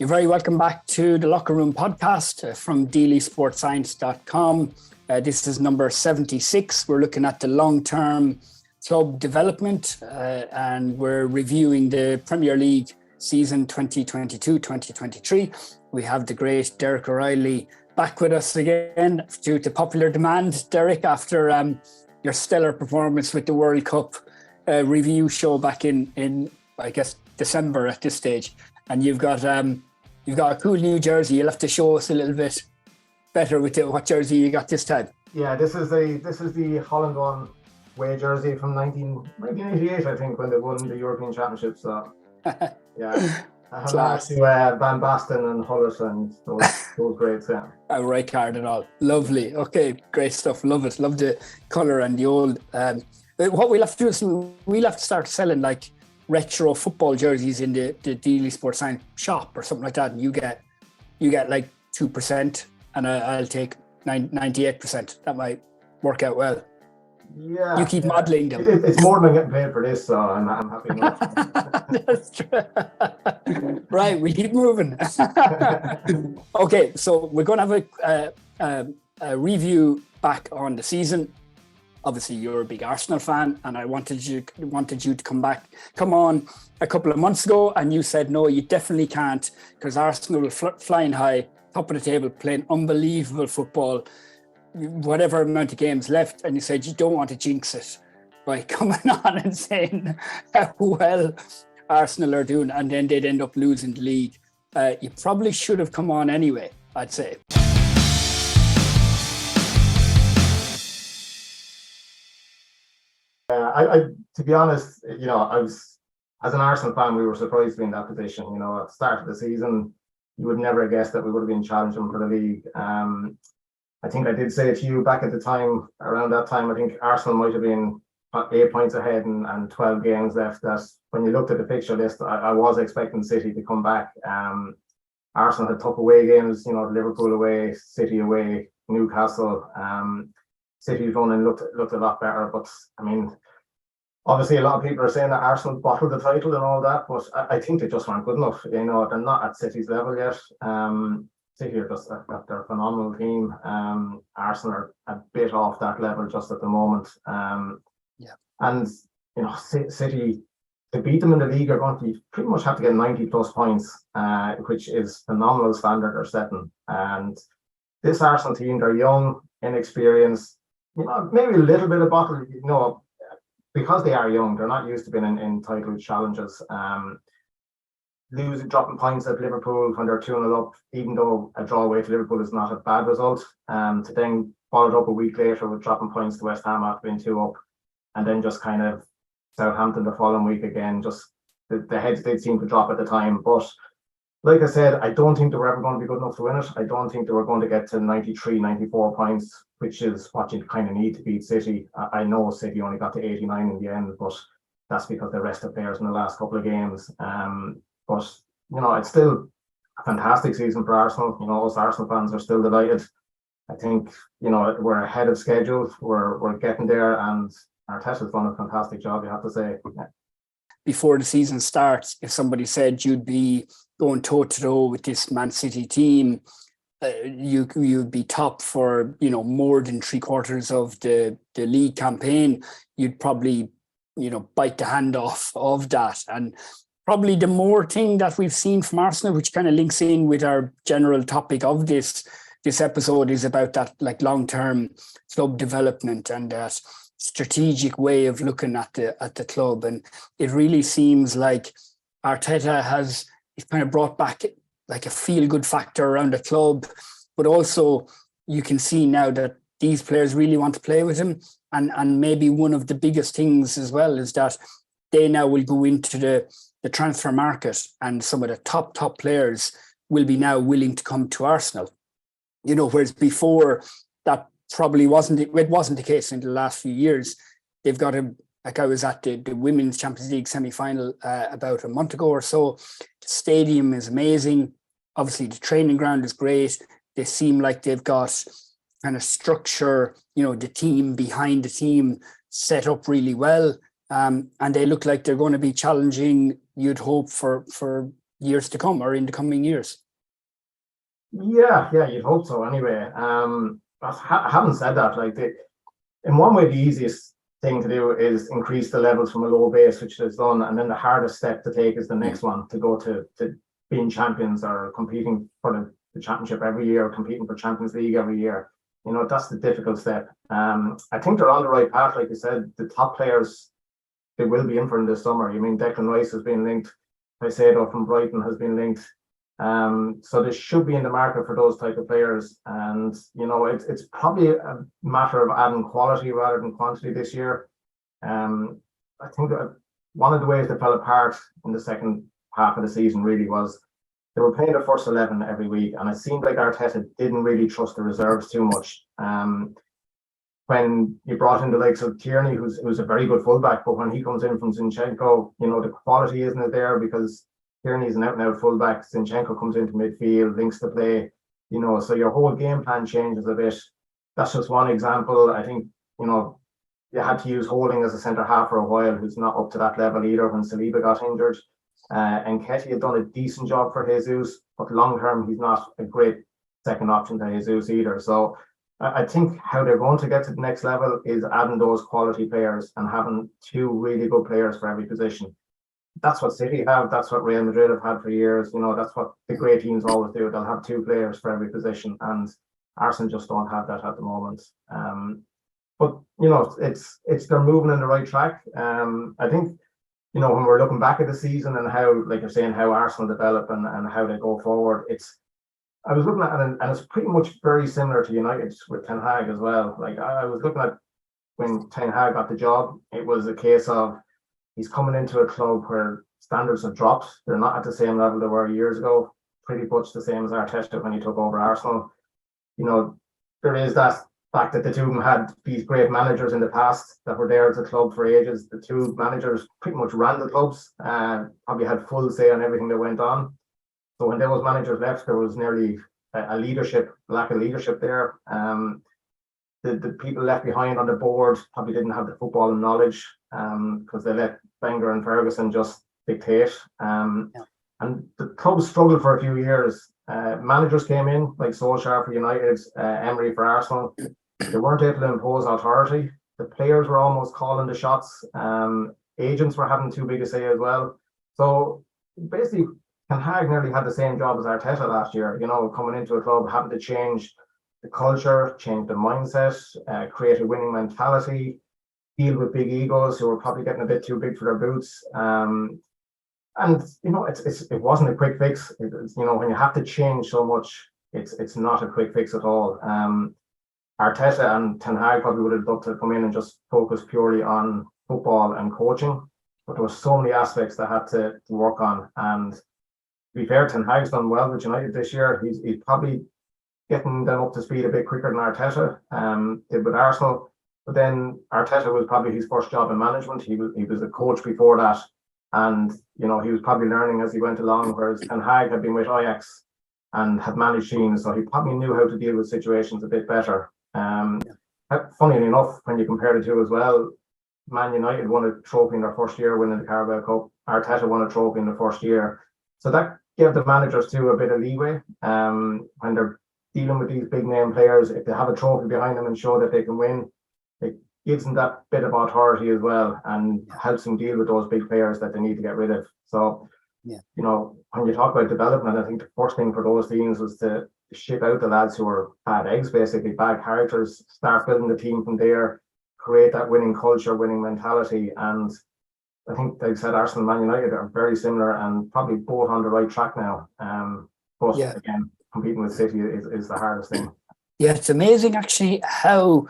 You're very welcome back to the Locker Room podcast from DeelySportsScience.com. This is number 76. We're looking at the long-term club development and we're reviewing the Premier League season 2022-2023. We have the great Derek O Reilly back with us again due to popular demand. Derek, after your stellar performance with the World Cup review show back in I guess December at this stage, and you've got a cool new jersey. You'll have to show us a little bit better with it, what jersey you got this time. Yeah, this is the Holland one away jersey from 1988, I think, when they won the European Championship. So yeah, I have asked to Van Basten and Hullet and those greats. Yeah, a right card and all. Lovely. Okay, great stuff. Love it. Love the colour and the old. What we'll have to do is we'll have to start selling like retro football jerseys in the Deely Sports Science shop or something like that, and you get like 2%, and I'll take 98%. That might work out well. Yeah, you keep modelling them. It's more than getting paid for this, so I'm happy enough. That's true. Right, we keep moving. Okay, so we're going to have a review back on the season. Obviously, you're a big Arsenal fan, and I wanted you to come on a couple of months ago, and you said no, you definitely can't, because Arsenal were flying high, top of the table, playing unbelievable football, whatever amount of games left, and you said you don't want to jinx it by coming on and saying how well Arsenal are doing, and then they'd end up losing the league. You probably should have come on anyway, I'd say. To be honest, I was, as an Arsenal fan, we were surprised to be in that position. At the start of the season, you would never have guessed that we would have been challenging for the league. I think I did say to you back at the time, around that time, I think Arsenal might have been 8 points ahead and 12 games left. That when you looked at the fixture list, I was expecting City to come back. Arsenal had tough away games, Liverpool away, City away, Newcastle. City's running looked a lot better, but I mean, obviously a lot of people are saying that Arsenal bottled the title and all that, but I think they just weren't good enough. They're not at City's level yet. City are just they're a phenomenal team. Arsenal are a bit off that level just at the moment. And City, to beat them in the league, are going to pretty much have to get 90 plus points, which is phenomenal standard they're setting. And this Arsenal team, they're young, inexperienced. Maybe a little bit of bottle, because they are young, they're not used to being in title challenges. Dropping points at Liverpool when they're 2-0 up, even though a draw away to Liverpool is not a bad result. To then followed up a week later with dropping points to West Ham after being 2 up, and then just kind of Southampton the following week again. Just the heads they seemed to drop at the time. But like I said, I don't think they were ever going to be good enough to win it. I don't think they were going to get to 93, 94 points, which is what you kind of need to beat City. I know City only got to 89 in the end, but that's because they rested players in the last couple of games. But it's still a fantastic season for Arsenal. Us Arsenal fans are still delighted. I think, we're ahead of schedule. We're getting there, and Arteta's done a fantastic job, you have to say. Before the season starts, if somebody said you'd be going toe-to-toe with this Man City team, you'd be top for, more than 3/4 of the league campaign, you'd probably, bite the hand off of that. And probably the more thing that we've seen from Arsenal, which kind of links in with our general topic of this episode, is about that like long-term club development and that strategic way of looking at the club. And it really seems like Arteta has kind of brought back like a feel-good factor around the club, but also you can see now that these players really want to play with him. And maybe one of the biggest things as well is that they now will go into the transfer market, and some of the top players will be now willing to come to Arsenal. Whereas before that probably wasn't the case in the last few years. They've got like I was at the Women's Champions League semi-final about a month ago or so. The stadium is amazing. Obviously, the training ground is great. They seem like they've got kind of structure, the team behind the team set up really well. And they look like they're going to be challenging, you'd hope, for years to come, or in the coming years. Yeah, you'd hope so anyway. Having said that, like in one way, the easiest thing to do is increase the levels from a low base, which is done, and then the hardest step to take is the next one, to go to being champions or competing for the championship every year, or competing for Champions League every year. You know, that's the difficult step. I think they're on the right path. Like you said, the top players, they will be in for in this summer. I mean, Declan Rice has been linked. Caicedo from Brighton has been linked. So they should be in the market for those type of players. And, you know, it's probably a matter of adding quality rather than quantity this year. I think that one of the ways they fell apart in the second half of the season really was they were playing the first 11 every week, and it seemed like Arteta didn't really trust the reserves too much. When you brought in the likes of Tierney, who's a very good fullback, but when he comes in from Zinchenko, you know, the quality isn't there, because Tierney's an out-and-out fullback. Zinchenko comes into midfield, links the play, you know, so your whole game plan changes a bit. That's just one example. I think, you know, you had to use Holding as a centre-half for a while, who's not up to that level either when Saliba got injured. And Ketty had done a decent job for Jesus, but long-term, he's not a great second option to Jesus either. So I think how they're going to get to the next level is adding those quality players and having two really good players for every position. That's what City have. That's what Real Madrid have had for years. You know, that's what the great teams always do. They'll have two players for every position, and Arsenal just don't have that at the moment. But you know, they're moving in the right track. I think, you know, when we're looking back at the season and how, like you're saying, how Arsenal develop and how they go forward, I was looking at it, and it's pretty much very similar to United with Ten Hag as well. Like I was looking at when Ten Hag got the job, it was a case of he's coming into a club where standards have dropped. They're not at the same level they were years ago, pretty much the same as Arteta when he took over Arsenal. You know, there is that fact that the two of them had these great managers in the past that were there at the club for ages. The two managers pretty much ran the clubs and probably had full say on everything that went on. So when those managers left, there was nearly a lack of leadership there. The people left behind on the board probably didn't have the football knowledge because they let Wenger and Ferguson just dictate. And the club struggled for a few years. Managers came in, like Solskjaer for United, Emery for Arsenal. They weren't able to impose authority. The players were almost calling the shots. Agents were having too big a say as well. So basically, Ten Hag nearly had the same job as Arteta last year, you know, coming into a club, having to change the culture, change the mindset, create a winning mentality, deal with big egos who were probably getting a bit too big for their boots. And, you know, it wasn't a quick fix. You know, when you have to change so much, it's not a quick fix at all. Arteta and Ten Hag probably would have loved to come in and just focus purely on football and coaching, but there were so many aspects that had to work on. And to be fair, Ten Hag's done well with United this year. He's probably getting them up to speed a bit quicker than Arteta did with Arsenal. But then Arteta was probably his first job in management. He was a coach before that, and you know, he was probably learning as he went along. Whereas Ten Hag had been with Ajax and had managed teams, so he probably knew how to deal with situations a bit better. Funnily enough, when you compare the two as well, Man United won a trophy in their first year, winning the Carabao Cup. Arteta won a trophy in the first year, so that gave the managers too a bit of leeway when they're dealing with these big name players. If they have a trophy behind them and show that they can win, it gives them that bit of authority as well and helps them deal with those big players that they need to get rid of. So, you know, when you talk about development, I think the first thing for those teams was to ship out the lads who are bad eggs, basically bad characters, start building the team from there, create that winning culture, winning mentality. And I think, like I said, Arsenal and Man United are very similar and probably both on the right track now. But again, competing with City is the hardest thing. Yeah, it's amazing actually how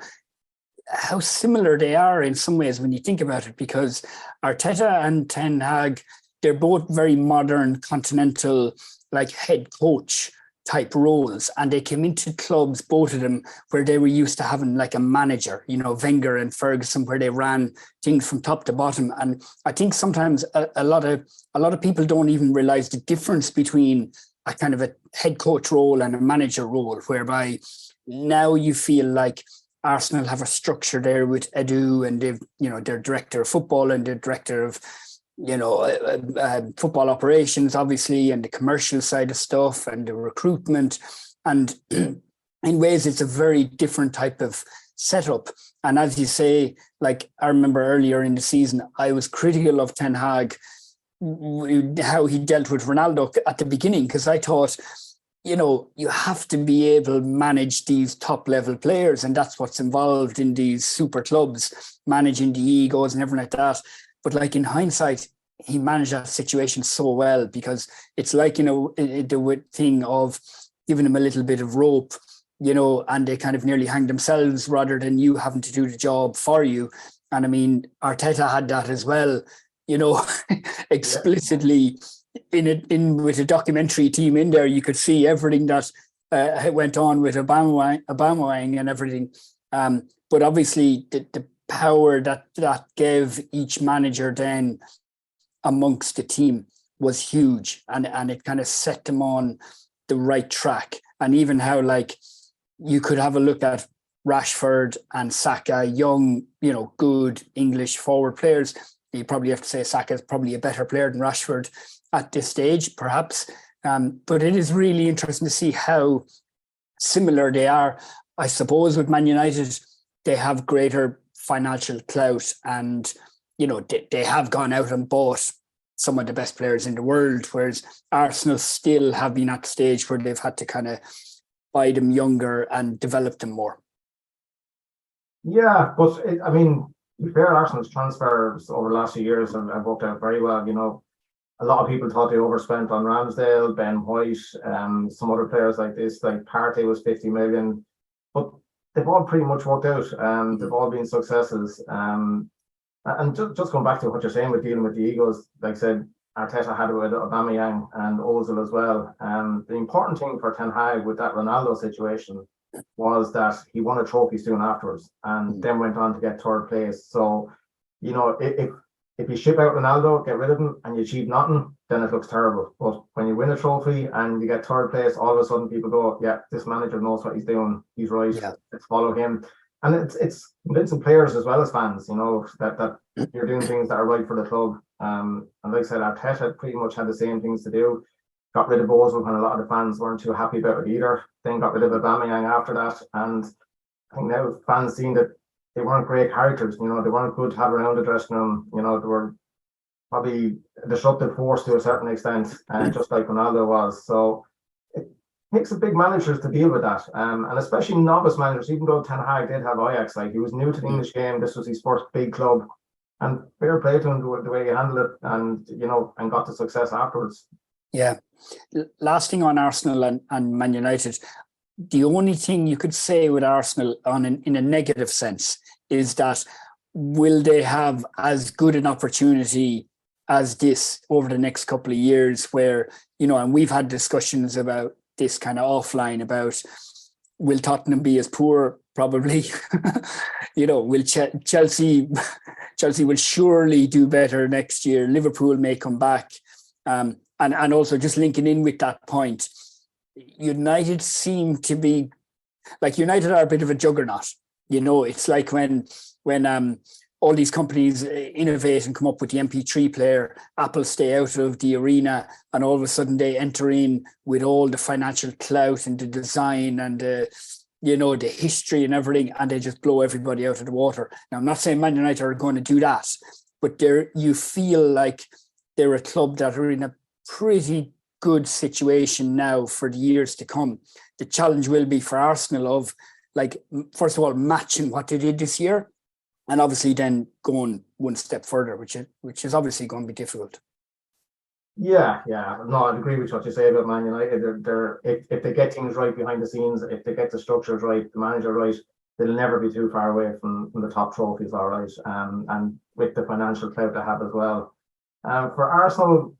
similar they are in some ways when you think about it, because Arteta and Ten Hag, they're both very modern, continental, like head coach type roles, and they came into clubs, both of them, where they were used to having like a manager, you know, Wenger and Ferguson, where they ran things from top to bottom. And I think sometimes a lot of people don't even realize the difference between a kind of a head coach role and a manager role, whereby now you feel like Arsenal have a structure there with Edu, and they've, you know, their director of football and their director of football operations, obviously, and the commercial side of stuff and the recruitment. And in ways, it's a very different type of setup. And as you say, like I remember earlier in the season, I was critical of Ten Hag, how he dealt with Ronaldo at the beginning, because I thought, you have to be able to manage these top level players. And that's what's involved in these super clubs, managing the egos and everything like that. But like in hindsight, he managed that situation so well, because it's like, the thing of giving him a little bit of rope, and they kind of nearly hang themselves rather than you having to do the job for you. And I mean, Arteta had that as well, explicitly in with a documentary team in there. You could see everything that went on with Aubameyang and everything. But obviously the power that gave each manager then amongst the team was huge, and it kind of set them on the right track. And even how, like, you could have a look at Rashford and Saka, young, good English forward players. You probably have to say Saka is probably a better player than Rashford at this stage, perhaps. But it is really interesting to see how similar they are. I suppose with Man United, they have greater financial clout, and they have gone out and bought some of the best players in the world, whereas Arsenal still have been at the stage where they've had to kind of buy them younger and develop them more. Yeah, but to be fair, Arsenal's transfers over the last few years have worked out very well. A lot of people thought they overspent on Ramsdale, Ben White, some other players like this, like Partey was 50 million, but they've all pretty much worked out. They've all been successes. And just going back to what you're saying with dealing with the egos, like I said, Arteta had it with Aubameyang and Ozil as well. The important thing for Ten Hag with that Ronaldo situation was that he won a trophy soon afterwards, and then went on to get third place. So, if you ship out Ronaldo, get rid of him, and you achieve nothing, then it looks terrible. But when you win a trophy and you get third place, all of a sudden people go, yeah, this manager knows what he's doing. He's right. Yeah. Let's follow him. And it's convincing players as well as fans, that you're doing things that are right for the club. And like I said, Arteta pretty much had the same things to do. Got rid of Ozil when a lot of the fans weren't too happy about it either. Then got rid of Aubameyang after that. And I think now fans seen that they weren't great characters. They weren't good to have around the dressing room. They were probably a disruptive force to a certain extent, just like Ronaldo was. So it takes a big managers to deal with that, and especially novice managers. Even though Ten Hag did have Ajax, like he was new to the English game, this was his first big club, and fair play to him the way he handled it, and and got the success afterwards. Yeah. Last thing on Arsenal and Man United, the only thing you could say with Arsenal in a negative sense is that will they have as good an opportunity as this over the next couple of years, where, and we've had discussions about this kind of offline about, will Tottenham be as poor? Probably. Will Chelsea will surely do better next year. Liverpool may come back. And also just linking in with that point, United seem to be, like, United are a bit of a juggernaut. It's like when all these companies innovate and come up with the MP3 player, Apple stay out of the arena, and all of a sudden they enter in with all the financial clout and the design and the history and everything, and they just blow everybody out of the water. Now, I'm not saying Man United are going to do that, but you feel like they're a club that are in a pretty good situation now for the years to come. The challenge will be for Arsenal of, like, first of all, matching what they did this year, and obviously then going one step further, which is obviously going to be difficult. Yeah. No, I'd agree with what you say about Man United. They're if they get things right behind the scenes, if they get the structures right, the manager right, they'll never be too far away from the top trophies, all right. And with the financial clout they have as well. For Arsenal,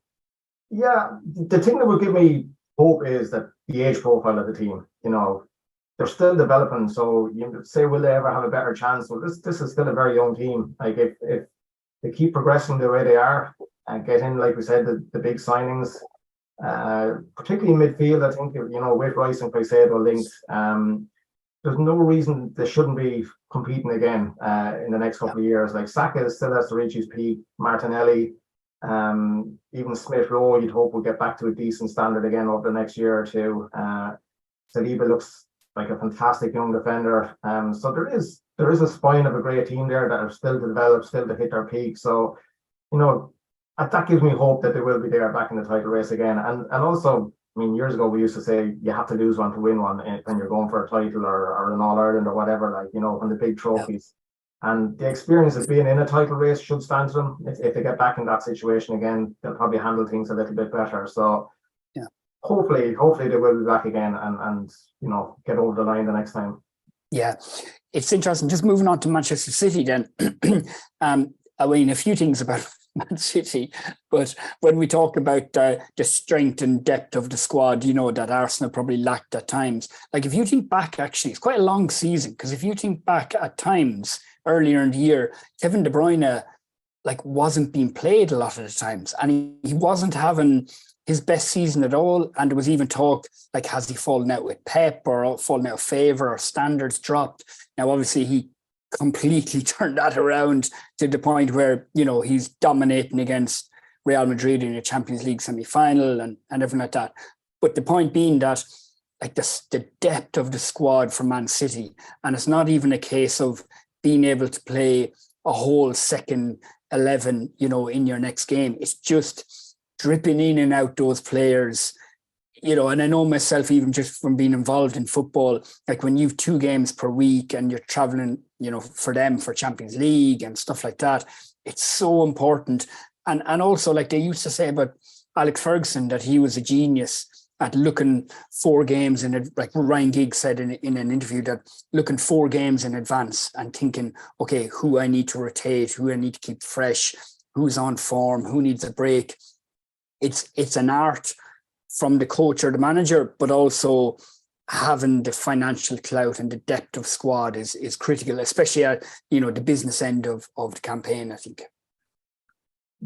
yeah, the thing that would give me hope is that the age profile of the team, they're still developing. So you say, will they ever have a better chance? Well, this is still a very young team. Like, if they keep progressing the way they are and get in, like we said, the big signings, particularly in midfield, I think, with Rice and Caicedo linked, there's no reason they shouldn't be competing again in the next couple of years. Like, Saka still has to reach his peak. Martinelli, Even Smith Rowe, you'd hope will get back to a decent standard again over the next year or two. Saliba looks like a fantastic young defender. So there is a spine of a great team there that are still to develop, still to hit their peak. So, that gives me hope that they will be there back in the title race again. And also, I mean, years ago we used to say you have to lose one to win one when you're going for a title or an All Ireland or whatever, on the big trophies. And the experience of being in a title race should stand to them. If they get back in that situation again, they'll probably handle things a little bit better. So hopefully they will be back again and get over the line the next time. Yeah, it's interesting. Just moving on to Manchester City then. I mean, a few things about Man City, but when we talk about the strength and depth of the squad, that Arsenal probably lacked at times. Like if you think back, actually, it's quite a long season, because if you think back at times earlier in the year, Kevin De Bruyne wasn't being played a lot of the times, and he wasn't having his best season at all. And there was even talk, has he fallen out with Pep or fallen out of favour or standards dropped? Now, obviously, he completely turned that around to the point where, he's dominating against Real Madrid in a Champions League semi-final and everything like that. But the point being that, the depth of the squad for Man City, and it's not even a case of being able to play a whole second 11, in your next game. It's just dripping in and out those players, and I know myself, even just from being involved in football, when you've 2 games per week and you're traveling, for them for Champions League and stuff like that, it's so important. And also, they used to say about Alex Ferguson, that he was a genius at looking 4 games in it, like Ryan Giggs said in an interview, that looking 4 games in advance and thinking, okay, who I need to rotate, who I need to keep fresh, who's on form, who needs a break. It's an art from the coach or the manager, but also having the financial clout and the depth of squad is critical, especially at the business end of the campaign, I think.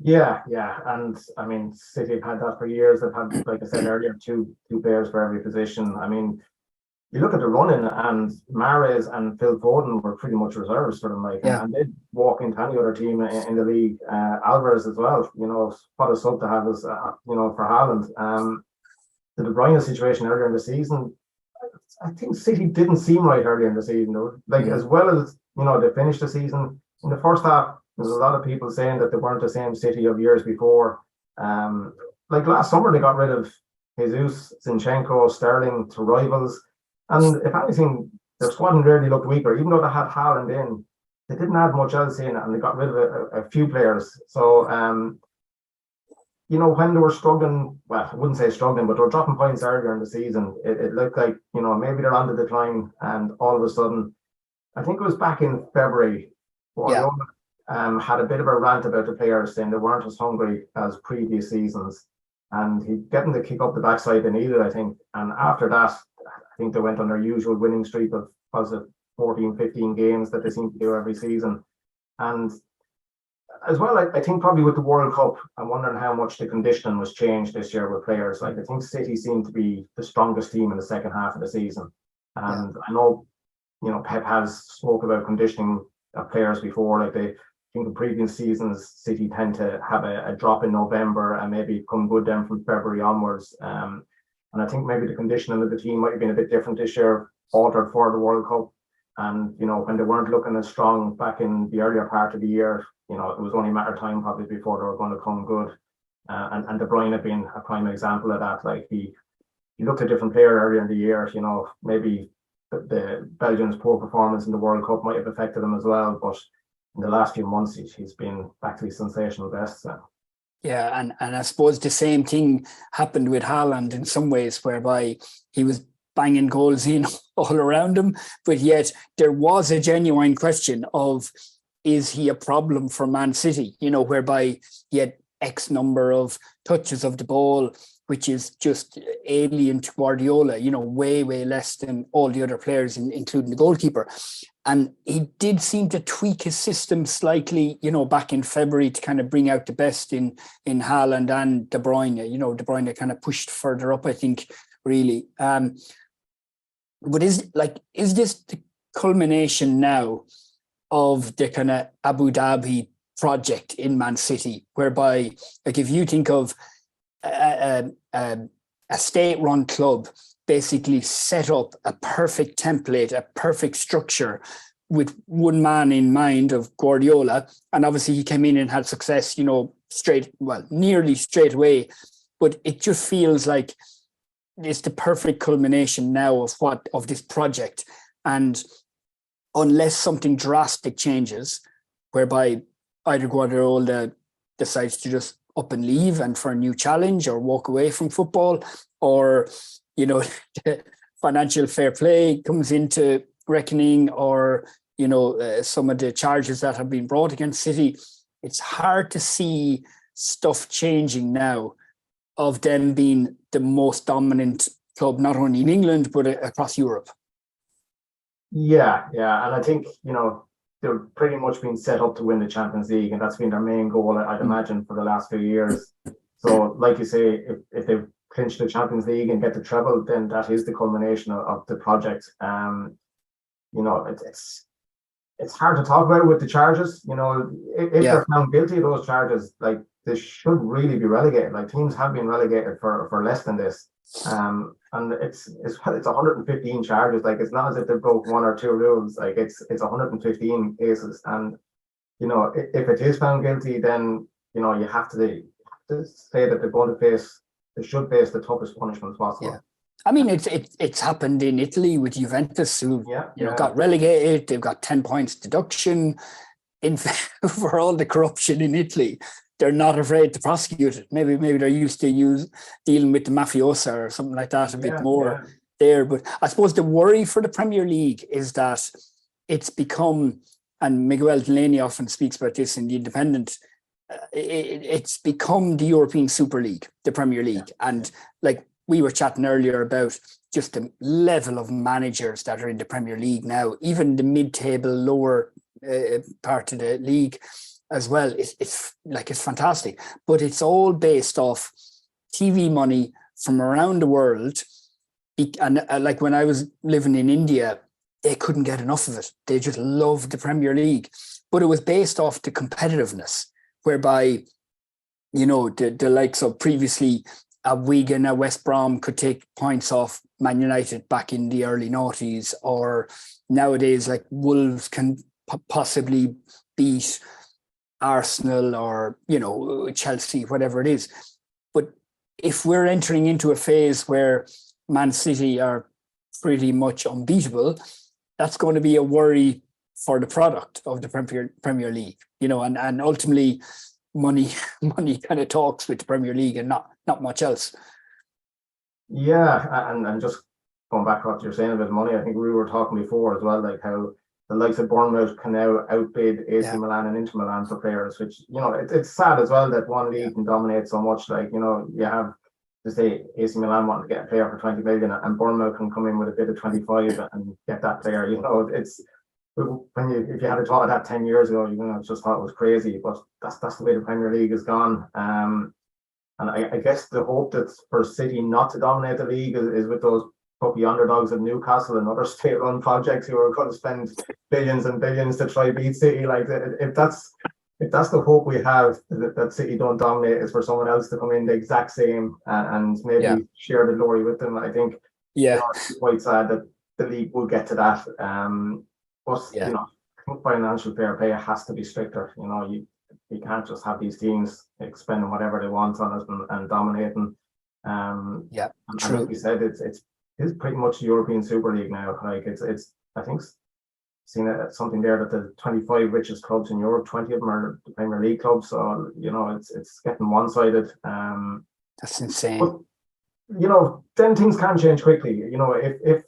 Yeah, and I mean, City have had that for years. They've had, like I said earlier, two players for every position. I mean, you look at the running, and Mahrez and Phil Foden were pretty much reserves for them, and they'd walk into any other team in the league. Alvarez as well, what a sub to have as for Haaland. The De Bruyne situation earlier in the season, I think City didn't seem right earlier in the season. As well as they finished the season in the first half. There's a lot of people saying that they weren't the same City of years before. Last summer, they got rid of Jesus, Zinchenko, Sterling to rivals. And if anything, their squad really looked weaker. Even though they had Haaland in, they didn't have much else in, and they got rid of a few players. So, when they were struggling, well, I wouldn't say struggling, but they were dropping points earlier in the season, it looked like, maybe they're on the decline. And all of a sudden, I think it was back in February, had a bit of a rant about the players, saying they weren't as hungry as previous seasons, and he'd get them to kick up the backside they needed, I think. And after that, I think they went on their usual winning streak of 14, 15 games that they seem to do every season. And as well, I think probably with the World Cup, I'm wondering how much the conditioning was changed this year with players. I think City seemed to be the strongest team in the second half of the season. And I know, Pep has spoke about conditioning of players before. I think in previous seasons, City tend to have a drop in November and maybe come good then from February onwards. And I think maybe the conditioning of the team might have been a bit different this year, altered for the World Cup. And, when they weren't looking as strong back in the earlier part of the year, it was only a matter of time probably before they were going to come good. And De Bruyne had been a prime example of that. He looked a different player earlier in the year, maybe the Belgians' poor performance in the World Cup might have affected him as well. But in the last few months, he's been back to his sensational best. So. Yeah, and I suppose the same thing happened with Haaland in some ways, whereby he was banging goals in all around him, but yet there was a genuine question of, is he a problem for Man City? Whereby he had X number of touches of the ball, which is just alien to Guardiola, way, way less than all the other players, including the goalkeeper. And he did seem to tweak his system slightly, back in February to kind of bring out the best in Haaland and De Bruyne. De Bruyne kind of pushed further up, I think, really. But is this the culmination now of the kind of Abu Dhabi project in Man City, whereby, like, if you think of a state-run club basically set up a perfect template, a perfect structure with one man in mind of Guardiola, and obviously he came in and had success, nearly straight away, but it just feels like it's the perfect culmination now of this project. And unless something drastic changes, whereby either Guardiola decides to just up and leave and for a new challenge, or walk away from football, or financial fair play comes into reckoning, or some of the charges that have been brought against City, it's hard to see stuff changing now of them being the most dominant club, not only in England, but across Europe. Yeah. And I think, they're pretty much been set up to win the Champions League, and that's been their main goal, I'd imagine, for the last few years. So, like you say, if they've clinched the Champions League and get the treble, then that is the culmination of the project. It's hard to talk about with the charges. If they're found guilty of those charges, like, they should really be relegated. Like, teams have been relegated for less than this. And it's 115 charges. Like, it's not as if they broke one or two rules. Like, it's 115 cases. And if it is found guilty, then you have to say that they should face the toughest punishments possible. Yeah. I mean, it's happened in Italy with Juventus, who got relegated. They've got 10 points deduction for all the corruption in Italy. They're not afraid to prosecute it. Maybe they're used to dealing with the mafiosa or something like that a bit more there. But I suppose the worry for the Premier League is that it's become, and Miguel Delaney often speaks about this in The Independent, it's become the European Super League, the Premier League. And like we were chatting earlier about just the level of managers that are in the Premier League now, even the mid-table, lower part of the league as well. It's fantastic, but it's all based off TV money from around the world. And like when I was living in India, they couldn't get enough of it. They just loved the Premier League, but it was based off the competitiveness, whereby, the likes of previously a Wigan, a West Brom could take points off Man United back in the early noughties, or nowadays like Wolves can possibly beat Arsenal or, Chelsea, whatever it is. But if we're entering into a phase where Man City are pretty much unbeatable, that's going to be a worry for the product of the Premier League, and ultimately money kind of talks with the Premier League and not much else. Yeah, and just going back to what you're saying about money, I think we were talking before as well, like how the likes of Bournemouth can now outbid AC Milan and Inter Milan for players, which, it's sad as well that one league can dominate so much. Like, you have to say AC Milan wanting to get a player for 20 million and Bournemouth can come in with a bid of 25 and get that player. It's if you had thought of that 10 years ago, just thought it was crazy, but that's the way the Premier League has gone. And I guess the hope that's for City not to dominate the league is with those puppy underdogs of Newcastle and other state-run projects who are going to spend billions and billions to try beat City. Like, if that's the hope we have, that City don't dominate, is for someone else to come in the exact same and maybe share the glory with them. I think it's quite sad that the league will get to that. But I think financial fair play has to be stricter. You can't just have these teams spending whatever they want on it and dominating. And like we said, it's pretty much the European Super League now. Like, it's I think seen something there that the 25 richest clubs in Europe, 20 of them are the Premier League clubs. So it's getting one-sided. That's insane. But then things can change quickly. If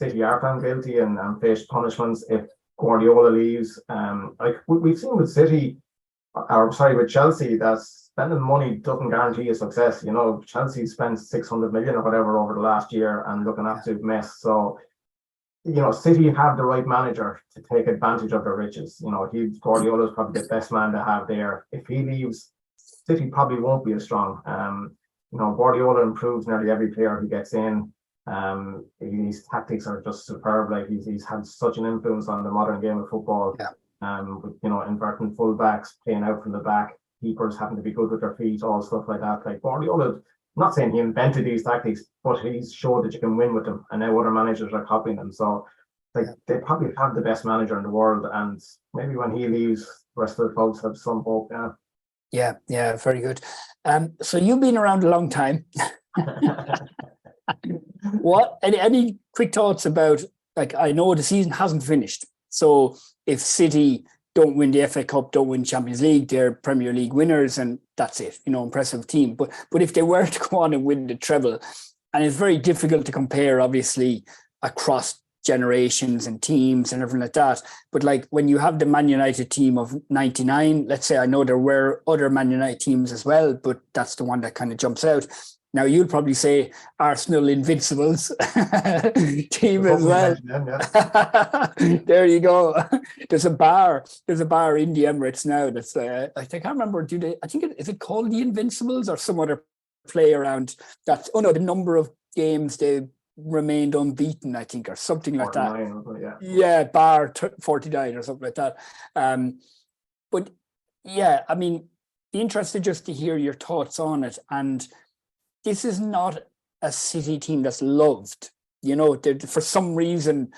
City are found guilty and face punishments, if Guardiola leaves, like we've seen with with Chelsea, that spending money doesn't guarantee a success. Chelsea spent 600 million or whatever over the last year and looking absolute mess. So, City have the right manager to take advantage of their riches. Guardiola is probably the best man to have there. If he leaves, City probably won't be as strong. Guardiola improves nearly every player he gets in. His tactics are just superb. Like, he's had such an influence on the modern game of football. with, inverting fullbacks, playing out from the back, keepers having to be good with their feet, all stuff like that. Like Guardiola, not saying he invented these tactics, but he's showed that you can win with them, and now other managers are copying them. So they probably have the best manager in the world, and maybe when he leaves, the rest of the folks have some hope. Yeah, very good. So you've been around a long time. What any quick thoughts about, like, I know the season hasn't finished, so if City don't win the FA Cup, don't win Champions League, they're Premier League winners, and that's it. Impressive team. But if they were to go on and win the treble, and it's very difficult to compare, obviously, across generations and teams and everything like that. But like when you have the Man United team of 99, let's say, I know there were other Man United teams as well, but that's the one that kind of jumps out. Now you'll probably say Arsenal Invincibles team as well. There you go. There's a bar in the Emirates now that's I can't remember. Is it called the Invincibles or some other play around that? Oh no, the number of games they remained unbeaten, I think, or something like that. Yeah, bar 49 or something like that. But yeah, I mean, be interested just to hear your thoughts on it. And this is not a City team that's loved. For some reason,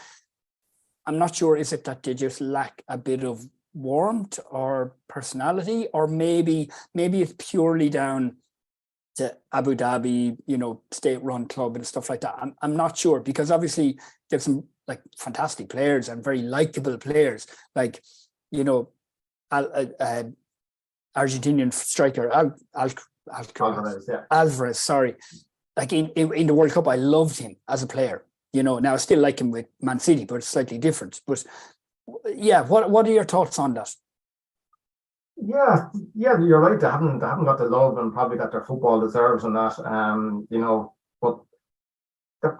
I'm not sure, is it that they just lack a bit of warmth or personality, or maybe it's purely down to Abu Dhabi, state-run club and stuff like that. I'm not sure, because obviously there's some like fantastic players and very likable players, like Argentinian striker Alvarez. Sorry, like in the World Cup, I loved him as a player. Now I still like him with Man City, but it's slightly different. But yeah, what are your thoughts on that? Yeah, you're right. They haven't got the love and probably that their football deserves and that. But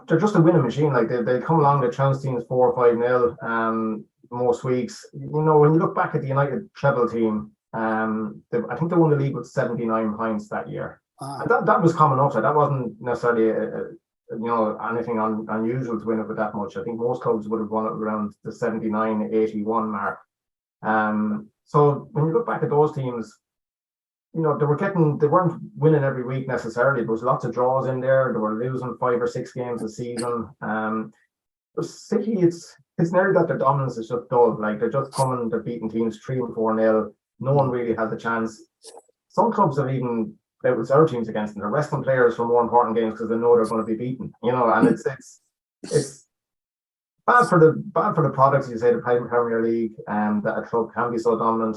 they're just a winning machine. Like they come along, they trounce teams 4 or 5-0 most weeks. When you look back at the United treble team, I think they won the league with 79 points that year. And that was common enough. That wasn't necessarily anything unusual to win it with that much. I think most clubs would have won it around the 79-81 mark. So when you look back at those teams, they weren't winning every week necessarily. There was lots of draws in there. They were losing 5 or 6 games a season. City, it's nearly that their dominance is just dull. Like they're just coming, they're beating teams 3 and 4-0. No one really has a chance. Some clubs have even out with their teams against them. They're resting players for more important games because they know they're going to be beaten. And it's bad for the products, you say, the Premier League, that a club can be so dominant.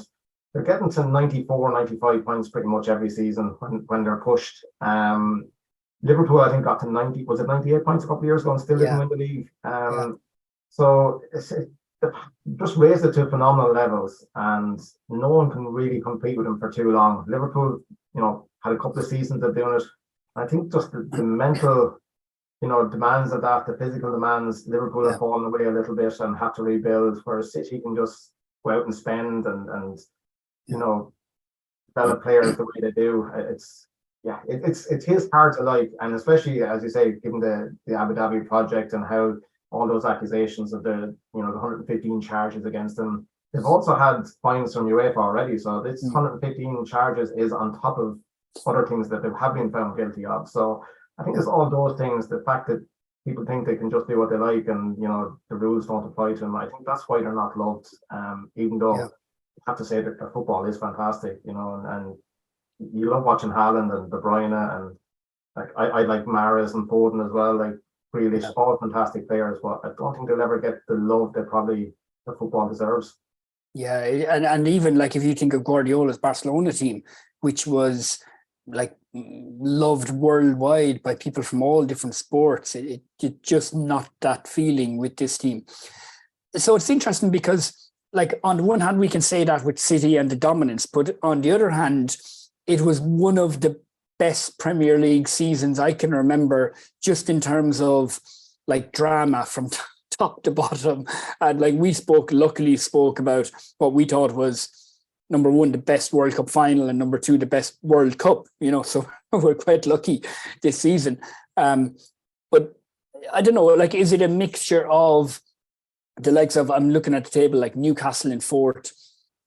They're getting to 94, 95 points pretty much every season when they're pushed. Liverpool, I think, got to 98 points a couple of years ago and still didn't win the league. So they've just raised it to phenomenal levels, and no one can really compete with them for too long. Liverpool, had a couple of seasons of doing it. I think just the mental demands of that, the physical demands, Liverpool have fallen away a little bit and have to rebuild, whereas City can just go out and spend and develop players the way they do. It's his part to like, and especially, as you say, given the Abu Dhabi project and how all those accusations of the 115 charges against them. They've also had fines from UEFA already, so this 115 charges is on top of other things that they have been found guilty of. So I think it's all those things, the fact that people think they can just do what they like and, the rules don't apply to them. I think that's why they're not loved, even though I have to say that their football is fantastic, and you love watching Haaland and De Bruyne, and like I like Mahrez and Foden as well, like really all fantastic players, but I don't think they'll ever get the love that probably the football deserves. Yeah, and even like if you think of Guardiola's Barcelona team, which was like loved worldwide by people from all different sports, it just not that feeling with this team. So it's interesting because, like, on the one hand, we can say that with City and the dominance, but on the other hand, it was one of the best Premier League seasons I can remember, just in terms of like drama from top to bottom. And like we luckily spoke about what we thought was number one, the best World Cup final, and number two, the best World Cup, so we're quite lucky this season. But I don't know, like, is it a mixture of the likes of, I'm looking at the table, like Newcastle in 4th,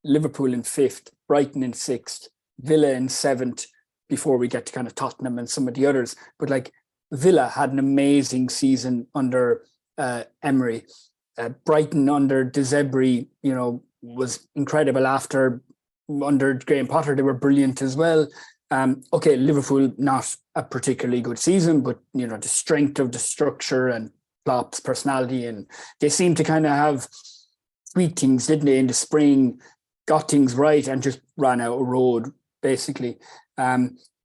Liverpool in 5th, Brighton in 6th, Villa in 7th, before we get to kind of Tottenham and some of the others. But like Villa had an amazing season under Emery. Brighton under De Zerbi, was incredible. After under Graham Potter, they were brilliant as well. Okay, Liverpool, not a particularly good season, but the strength of the structure and Klopp's personality, and they seem to kind of have tweaked things, didn't they, in the spring, got things right and just ran out of road, basically.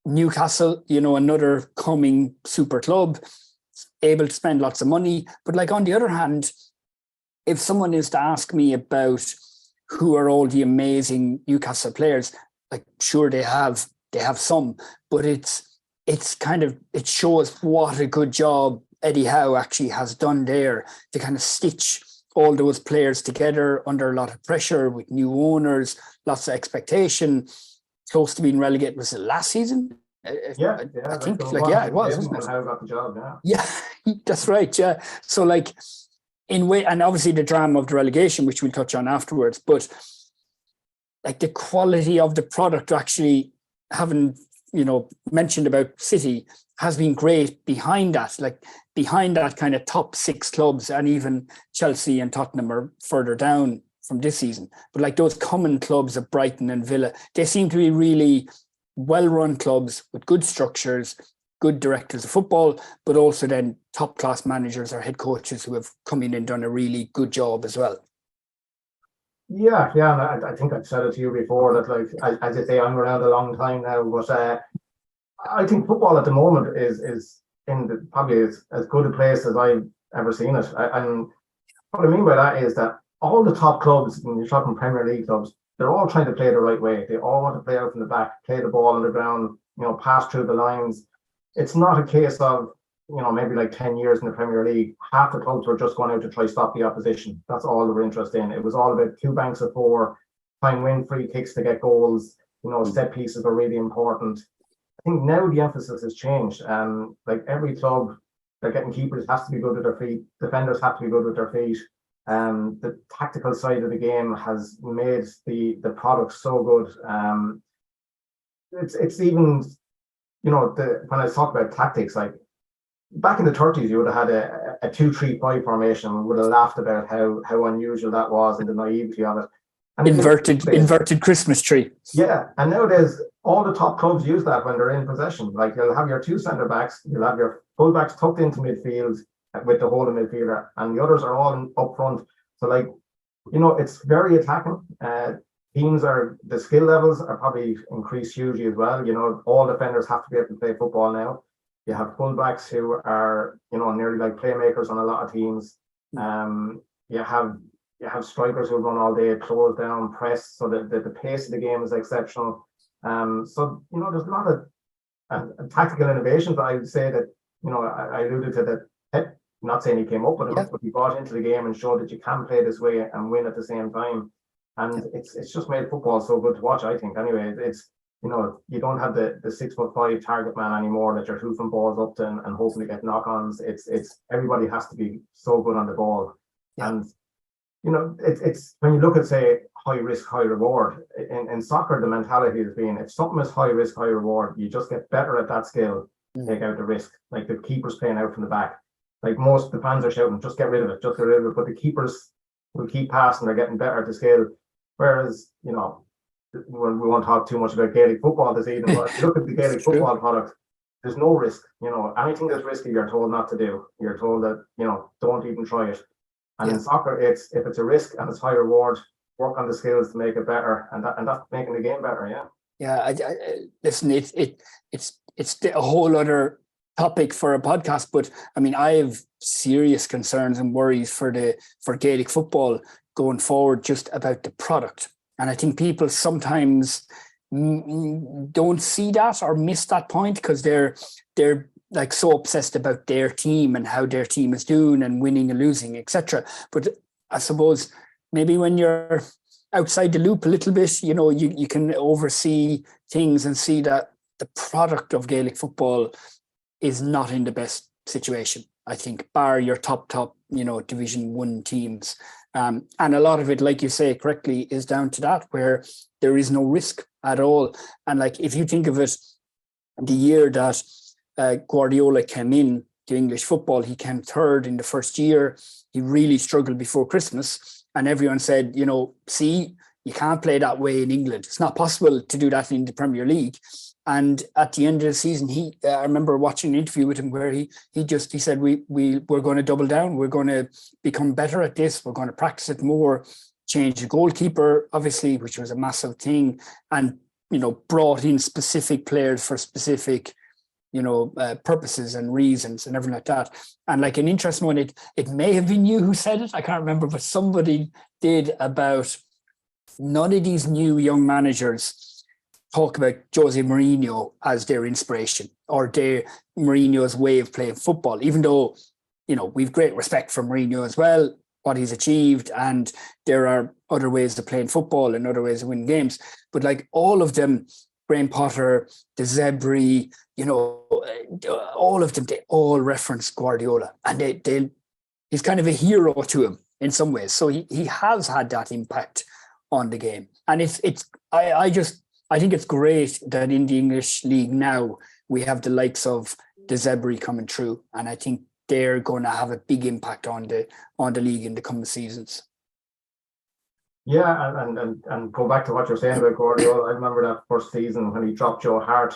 Newcastle, another coming super club, able to spend lots of money. But like on the other hand, if someone is to ask me about who are all the amazing Newcastle players, like sure they have some, but it's kind of, it shows what a good job Eddie Howe actually has done there to kind of stitch all those players together under a lot of pressure with new owners, lots of expectation, close to being relegated. Was it last season? Yeah, I think it was. Howe got the job, yeah. Yeah, that's right. Yeah. So like in way, and obviously the drama of the relegation, which we'll touch on afterwards, but like the quality of the product, actually having mentioned about City, has been great behind that, kind of top 6 clubs, and even Chelsea and Tottenham are further down from this season. But like those common clubs of Brighton and Villa, they seem to be really well-run clubs with good structures, good directors of football, but also then top-class managers or head coaches who have come in and done a really good job as well. Yeah, and I think I've said it to you before that, like, as you say, I'm around a long time now, but I think football at the moment is in probably as good a place as I've ever seen it. And what I mean by that is that all the top clubs, when you're talking Premier League clubs, they're all trying to play the right way. They all want to play out from the back, play the ball on the ground, pass through the lines. It's not a case of, maybe like 10 years in the Premier League, half the clubs were just going out to try stop the opposition. That's all they were interested in. It was all about 2 banks of 4, try and win free kicks to get goals. Set pieces are really important. I think now the emphasis has changed. Like every club, they're getting keepers has to be good with their feet. Defenders have to be good with their feet. The tactical side of the game has made the product so good. It's even, when I talk about tactics, like back in the 30s, you would have had a 2-3-5 formation. We would have laughed about how unusual that was and the naivety of it. And inverted Christmas tree. Yeah, and nowadays all the top clubs use that when they're in possession. Like you'll have your 2 centre backs, you'll have your full backs tucked into midfield with the holding midfielder, and the others are all up front. So like, it's very attacking. The skill levels are probably increased hugely as well. All defenders have to be able to play football now. You have fullbacks who are, nearly like playmakers on a lot of teams. You have strikers who run all day, close down, press, so that the pace of the game is exceptional. So there's a lot of tactical innovations. I would say that I alluded to that. Pep, not saying he came up with it, but he brought into the game and showed that you can play this way and win at the same time. And it's just made football so good to watch, I think. Anyway, it's you don't have the 6'5" target man anymore that you're hoofing balls up to and hoping to get knock-ons. It's everybody has to be so good on the ball. And it's when you look at, say, high risk, high reward, in soccer, the mentality has been, if something is high risk, high reward, you just get better at that skill, take out the risk. Like the keeper's playing out from the back. Like most the fans are shouting, just get rid of it, just get rid of it. But the keepers will keep passing, they're getting better at the skill. Whereas, we won't talk too much about Gaelic football this evening, but if you look at the Gaelic football product, there's no risk. Anything that's risky, you're told not to do. You're told that, don't even try it. And in soccer, if it's a risk and it's high reward, work on the skills to make it better, and that's making the game better. Yeah. Listen, it's a whole other topic for a podcast, but I mean, I have serious concerns and worries for Gaelic football going forward, just about the product. And I think people sometimes don't see that or miss that point because they're like so obsessed about their team and how their team is doing and winning and losing, etc. But I suppose maybe when you're outside the loop a little bit, you can oversee things and see that the product of Gaelic football is not in the best situation. I think, bar your top, Division 1 teams. And a lot of it, like you say correctly, is down to that, where there is no risk at all. And like, if you think of it, the year that Guardiola came in to English football, he came third in the first year. He really struggled before Christmas. And everyone said, see, you can't play that way in England. It's not possible to do that in the Premier League. And at the end of the season, I remember watching an interview with him where he said, we're going to double down. We're going to become better at this. We're going to practice it more, change the goalkeeper, obviously, which was a massive thing. And, brought in specific players for specific, purposes and reasons and everything like that. And like an interesting one, it may have been you who said it. I can't remember, but somebody did, about none of these new young managers talk about Jose Mourinho as their inspiration or Mourinho's way of playing football, even though, we've great respect for Mourinho as well, what he's achieved, and there are other ways of playing football and other ways of winning games. But like all of them, Graham Potter, De Zerbi, all of them, they all reference Guardiola, and he's kind of a hero to him in some ways. So he has had that impact on the game. And I think it's great that in the English league now we have the likes of De Zerbi coming through, and I think they're going to have a big impact on the league in the coming seasons. Yeah, and go back to what you're saying about Guardiola. I remember that first season when he dropped Joe Hart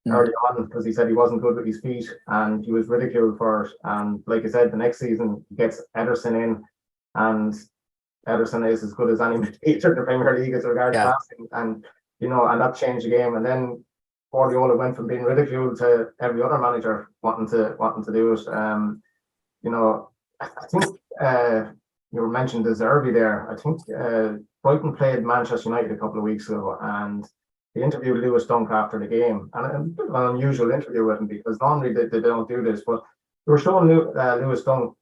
early on because he said he wasn't good with his feet, and he was ridiculed for it. And like I said, the next season he gets Ederson in, and Ederson is as good as any midfielder in the Premier League as regards passing, and and that changed the game. And then Guardiola went from being ridiculed to every other manager wanting to do it. I think you mentioned De Zerbi there. I think Brighton played Manchester United a couple of weeks ago, and they interviewed Lewis Dunk after the game, and a bit of an unusual interview with him because normally they don't do this, but they were showing Lewis Dunk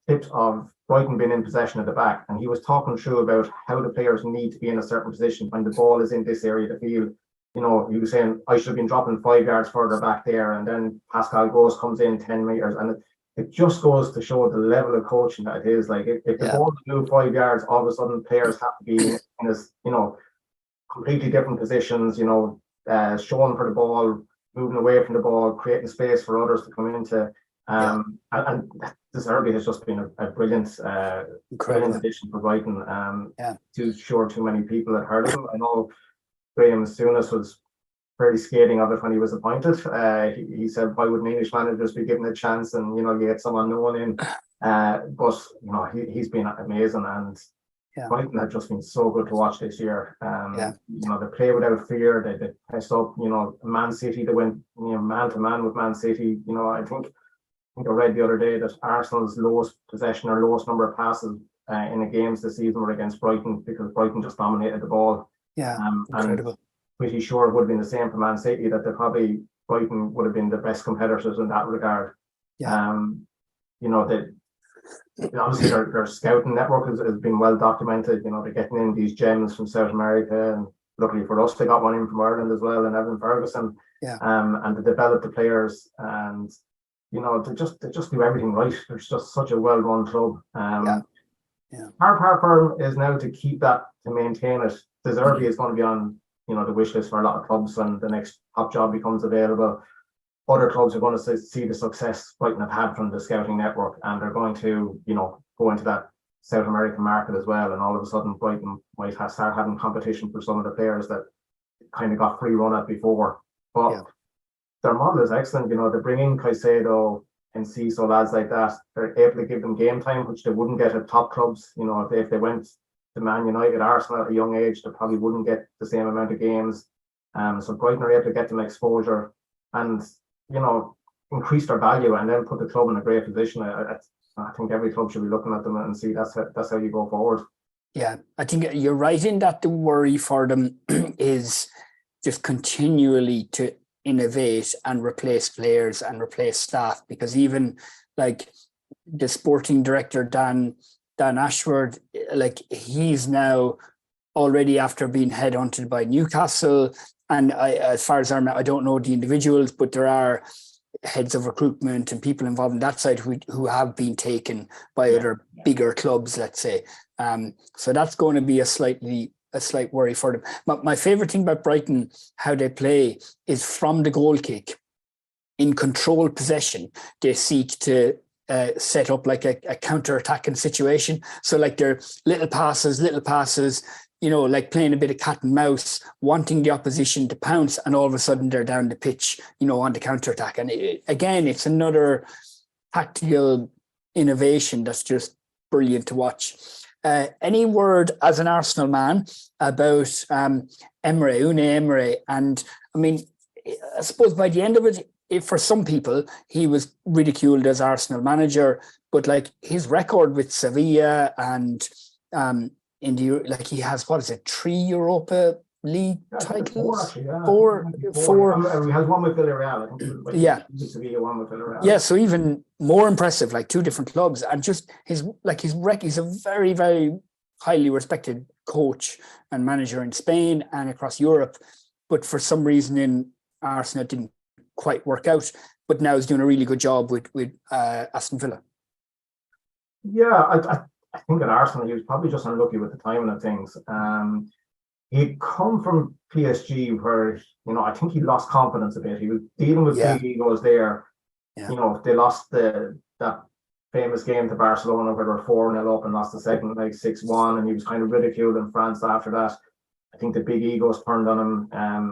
tips of Brighton being in possession at the back, and he was talking through about how the players need to be in a certain position when the ball is in this area of the field. He was saying, I should have been dropping 5 yards further back there, and then Pascal Gross comes in 10 metres, and it just goes to show the level of coaching that it is. Like, if the ball moves 5 yards, all of a sudden players have to be in this, completely different positions, showing for the ball, moving away from the ball, creating space for others to come into. And De Zerbi has just been a brilliant addition for Brighton. Too many people had heard of him. I know Graham Souness was fairly scathing of it when he was appointed. He said, why wouldn't English managers be given a chance, and you get someone known in, but he's been amazing, and Brighton have just been so good to watch this year. They play without fear. They press up. Man City, they went man to man with Man City. I think I read the other day that Arsenal's lowest possession or lowest number of passes in the games this season were against Brighton, because Brighton just dominated the ball. Incredible. And pretty sure it would have been the same for Man City, that Brighton would have been the best competitors in that regard. Obviously their scouting network has been well documented. They're getting in these gems from South America, and luckily for us, they got one in from Ireland as well, and Evan Ferguson. And they develop the players, and they just do everything right. There's just such a well-run club. Our part for them is now to keep that, to maintain it. De Zerbi is going to be on the wish list for a lot of clubs when the next top job becomes available. Other clubs are going to see the success Brighton have had from the scouting network, and they're going to go into that South American market as well, and all of a sudden Brighton might start having competition for some of the players that kind of got free run at before. But their model is excellent. They bring in Caicedo and Ciso, lads like that. They're able to give them game time, which they wouldn't get at top clubs. If they went to Man United, Arsenal at a young age, they probably wouldn't get the same amount of games. So Brighton are able to get them exposure and increase their value, and then put the club in a great position. I think every club should be looking at them and see that's how you go forward. Yeah, I think you're right in that the worry for them is just continually to innovate and replace players and replace staff, because even like the sporting director Dan Ashworth, like he's now already after being headhunted by Newcastle, and as far as I don't know the individuals, but there are heads of recruitment and people involved in that side who have been taken by other bigger clubs, let's say. So that's going to be a slight worry for them. But my favourite thing about Brighton, how they play, is from the goal kick, in controlled possession, they seek to set up like a counter-attacking situation. So like they're little passes, like playing a bit of cat and mouse, wanting the opposition to pounce, and all of a sudden they're down the pitch, on the counter-attack. And again, it's another tactical innovation that's just brilliant to watch. Any word as an Arsenal man about Unai Emery? And I mean, I suppose by the end of it, for some people, he was ridiculed as Arsenal manager, but like his record with Sevilla and he has, 3 Europa League titles? Four. He has one with Villarreal, I think. Sevilla, one with Villarreal. Yeah, so even more impressive, like 2 different clubs, and just he's a very, very highly respected coach and manager in Spain and across Europe, but for some reason in Arsenal it didn't quite work out. But now he's doing a really good job with Aston Villa. Yeah, I think at Arsenal he was probably just unlucky with the timing of things. He'd come from PSG where, I think he lost confidence a bit. He was dealing with big egos there. Yeah. They lost that famous game to Barcelona where they were 4-0 up and lost the second leg 6-1, and he was kind of ridiculed in France after that. I think the big egos turned on him.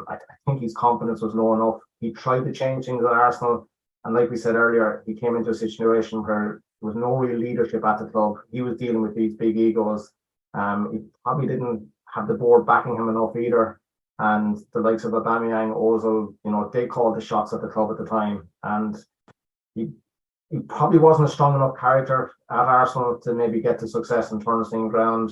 I think his confidence was low enough. He tried to change things at Arsenal, and like we said earlier, he came into a situation where there was no real leadership at the club. He was dealing with these big egos. He probably didn't have the board backing him enough either. And the likes of Aubameyang, Ozil, they called the shots at the club at the time. And he probably wasn't a strong enough character at Arsenal to maybe get to success and turn things around.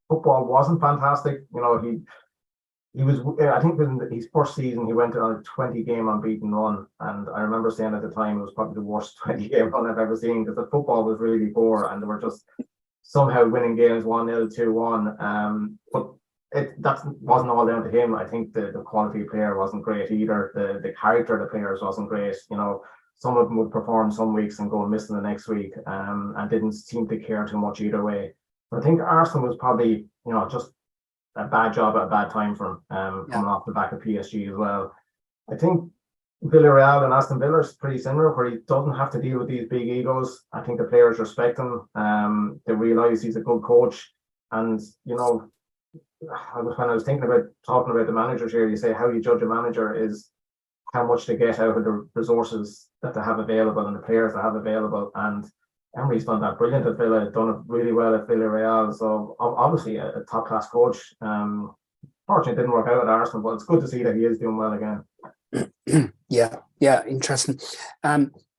Football wasn't fantastic. He was, I think in his first season, he went on a 20-game unbeaten run. And I remember saying at the time, it was probably the worst 20-game run I've ever seen, because the football was really poor and they were just somehow winning games 1-0, 2-1. But that wasn't all down to him. I think the quality of player wasn't great either. The character of the players wasn't great. Some of them would perform some weeks and go missing the next week, and didn't seem to care too much either way. But I think Arsenal was probably, just a bad job at a bad time for him, coming off the back of PSG as well. I think Villarreal and Aston Villa is pretty similar, where he doesn't have to deal with these big egos. I think the players respect him. They realise he's a good coach. And, when I was thinking about talking about the managers here, you say how you judge a manager is how much they get out of the resources that they have available and the players they have available. And Emery's done that brilliant at Villa, done it really well at Villarreal. So obviously a top-class coach. Fortunately, it didn't work out at Arsenal, but it's good to see that he is doing well again. Yeah, interesting.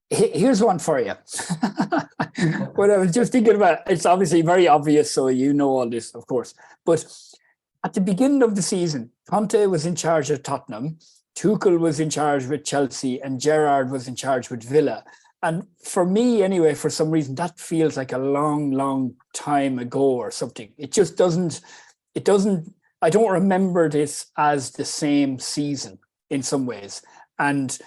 Here's one for you. What I was just thinking about, it's obviously very obvious, so you know all this, of course. But at the beginning of the season, Conte was in charge of Tottenham, Tuchel was in charge with Chelsea, and Gerrard was in charge with Villa. And for me, anyway, for some reason, that feels like a long, long time ago or something. It just doesn't, I don't remember this as the same season in some ways. And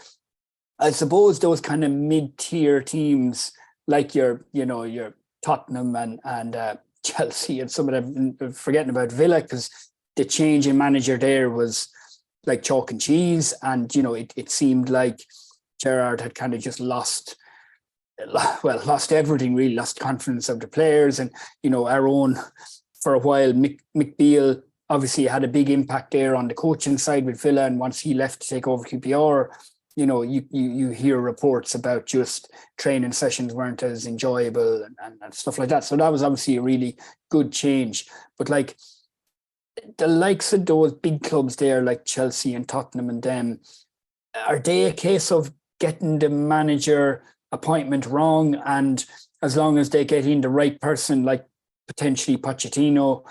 I suppose those kind of mid-tier teams, like your Tottenham and Chelsea and some of them, forgetting about Villa, because the change in manager there was like chalk and cheese. And, it seemed like Gerrard had kind of just lost everything, really, lost confidence of the players. And, our own, for a while, Mick Beale obviously had a big impact there on the coaching side with Villa. And once he left to take over QPR, you hear reports about just training sessions weren't as enjoyable and stuff like that. So that was obviously a really good change. But like the likes of those big clubs there, like Chelsea and Tottenham and them, are they a case of getting the manager appointment wrong? And as long as they get in the right person, like potentially Pochettino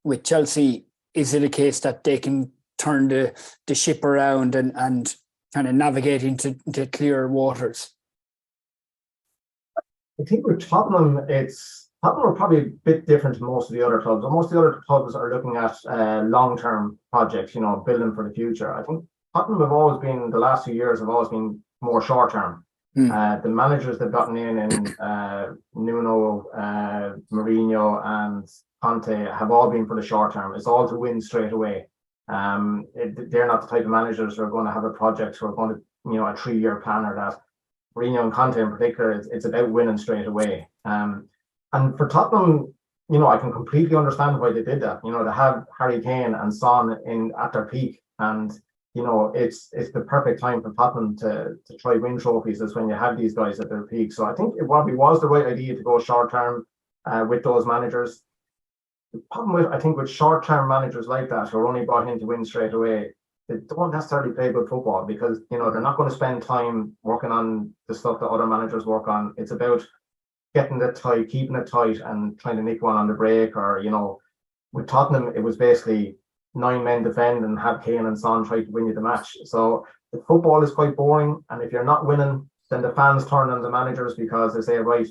with Chelsea, is it a case that they can turn the ship around and kind of navigate into clearer waters? I think with Tottenham, Tottenham are probably a bit different to most of the other clubs. Most of the other clubs are looking at long-term projects, building for the future. I think Tottenham the last few years have always been more short term. The managers they've gotten in Nuno, Mourinho, and Conte have all been for the short term. It's all to win straight away. They're not the type of managers who are going to have a project who are going to, a 3-year plan or that. Mourinho and Conte in particular, it's about winning straight away. And for Tottenham, I can completely understand why they did that. They have Harry Kane and Son at their peak, and it's the perfect time for Tottenham to try win trophies is when you have these guys at their peak. So I think it probably was the right idea to go short term with those managers. The problem with short term managers like that who are only brought in to win straight away, they don't necessarily play good football because they're not going to spend time working on the stuff that other managers work on. It's about getting it tight, keeping it tight, and trying to nick one on the break. Or with Tottenham, it was basically 9 men defend and have Kane and Son try to win you the match. So the football is quite boring, and if you're not winning, then the fans turn on the managers because they say, right,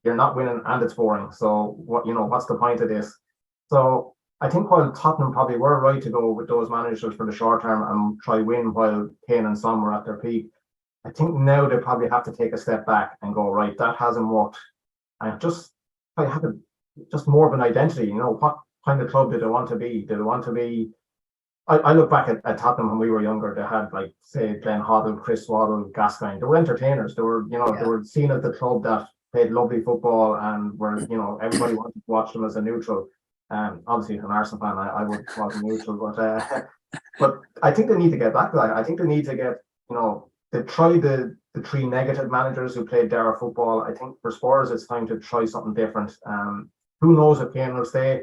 you're not winning and it's boring. So what's the point of this? So I think while Tottenham probably were right to go with those managers for the short term and try win while Kane and Son were at their peak, I think now they probably have to take a step back and go, right, that hasn't worked. And just have more of an identity. What kind of club did they want to be? Did they want to be? I look back at Tottenham when we were younger. They had say Glenn Hoddle, Chris Waddle, Gascoigne. They were entertainers. They were they were seen as the club that played lovely football and were everybody wanted to watch them as a neutral. Obviously, as an Arsenal fan, I would call them neutral, but I think they need to get back to that. I think they need to get they try the 3 negative managers who played their football. I think for Spurs, it's time to try something different. Who knows if Kane will stay?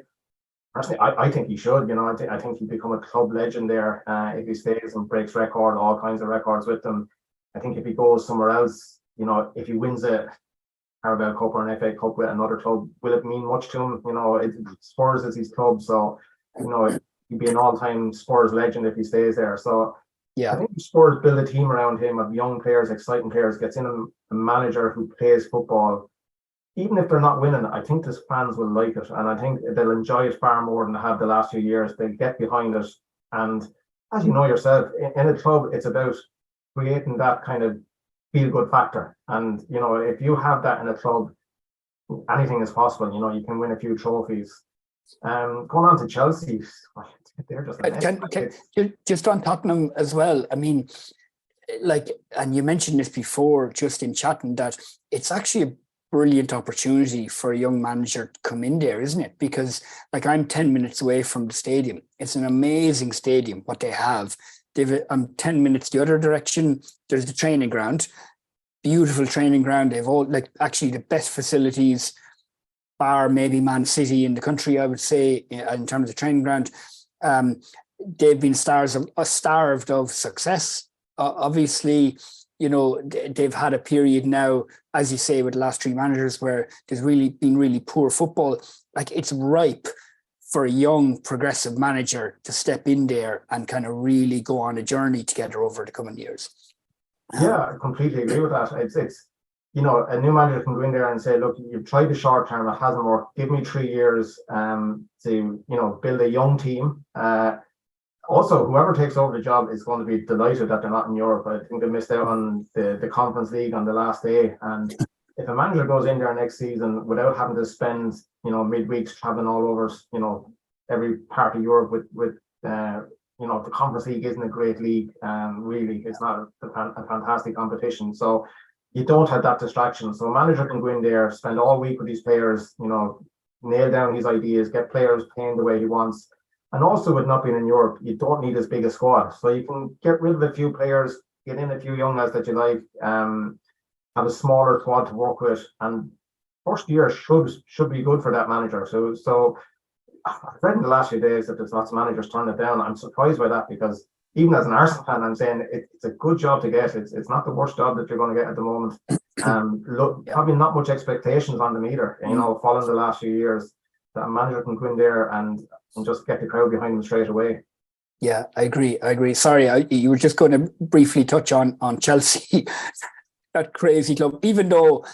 Personally, I think he should. I think he'd become a club legend there if he stays and breaks all kinds of records with them. I think if he goes somewhere else, if he wins a Carabao Cup or an FA Cup with another club, will it mean much to him? Spurs is his club, so he'd be an all-time Spurs legend if he stays there. So I think Spurs build a team around him of young players, exciting players, gets in a manager who plays football. Even if they're not winning, I think the fans will like it, and I think they'll enjoy it far more than they have the last few years. They'll get behind it, and as you know yourself, in a club, it's about creating that kind of feel-good factor. And if you have that in a club, anything is possible. You can win a few trophies. Going on to Chelsea, they're just just on Tottenham as well. I mean, and you mentioned this before, just in chatting, that it's actually a brilliant opportunity for a young manager to come in there, isn't it? Because I'm 10 minutes away from the stadium. It's an amazing stadium, what they have. I'm 10 minutes the other direction. There's the training ground, beautiful training ground. They've all actually the best facilities, bar maybe Man City in the country, I would say, in terms of training ground. They've been starved of success. Obviously, they've had a period now, as you say, with the last 3 managers where there's really been really poor football. It's ripe for a young progressive manager to step in there and kind of really go on a journey together over the coming years. Yeah, I completely agree with that. It's a new manager can go in there and say, look, you've tried the short term, it hasn't worked. Give me 3 years to build a young team. Also, whoever takes over the job is going to be delighted that they're not in Europe. I think they missed out on the Conference League on the last day. And if a manager goes in there next season without having to spend, midweeks traveling all over, every part of Europe with the Conference League isn't a great league. Really, it's not a fantastic competition. So you don't have that distraction. So a manager can go in there, spend all week with these players, nail down his ideas, get players playing the way he wants. And also with not being in Europe, you don't need as big a squad. So you can get rid of a few players, get in a few young lads that you like, have a smaller squad to work with. And first year should be good for that manager. So I've read in the last few days that there's lots of managers turning it down. I'm surprised by that because even as an Arsenal fan, I'm saying it's a good job to get. It's not the worst job that you're going to get at the moment. Probably not much expectations on them either. Following the last few years, that a manager can go in there and just get the crowd behind them straight away. Yeah, I agree. Sorry, you were just going to briefly touch on Chelsea, that crazy club. Even though,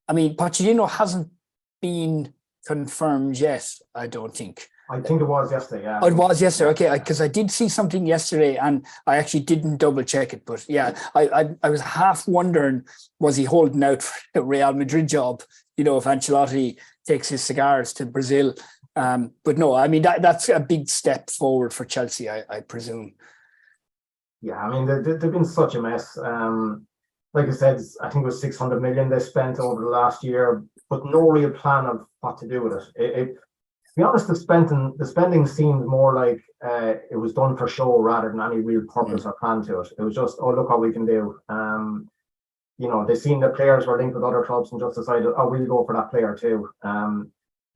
Pochettino hasn't been confirmed yet, I don't think. I think it was yesterday, yeah. Oh, it was yesterday, okay, because I did see something yesterday and I actually didn't double check it. But yeah, I was half wondering, was he holding out for the Real Madrid job, if Ancelotti takes his cigars to Brazil. But no, I mean, that's a big step forward for Chelsea, I presume. Yeah, I mean, they've been such a mess. Like I said, I think it was 600 million they spent over the last year, but no real plan of what to do with it. To be honest, the spending seemed more like it was done for show rather than any real purpose or plan to it. It was just, oh, look what we can do. They seen the players were linked with other clubs and just decided, oh, we'll go for that player too. And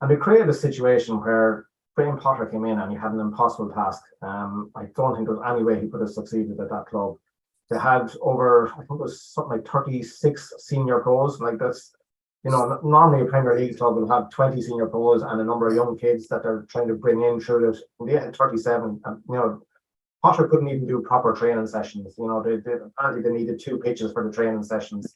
they created a situation where Graham Potter came in and he had an impossible task. I don't think there was any way he could have succeeded at that club. They had over, I think it was something like 36 senior pros. Like that's, normally a Premier League club will have 20 senior pros and a number of young kids that they're trying to bring in through it. They had 37. And, Potter couldn't even do proper training sessions. Apparently they needed 2 pitches for the training sessions.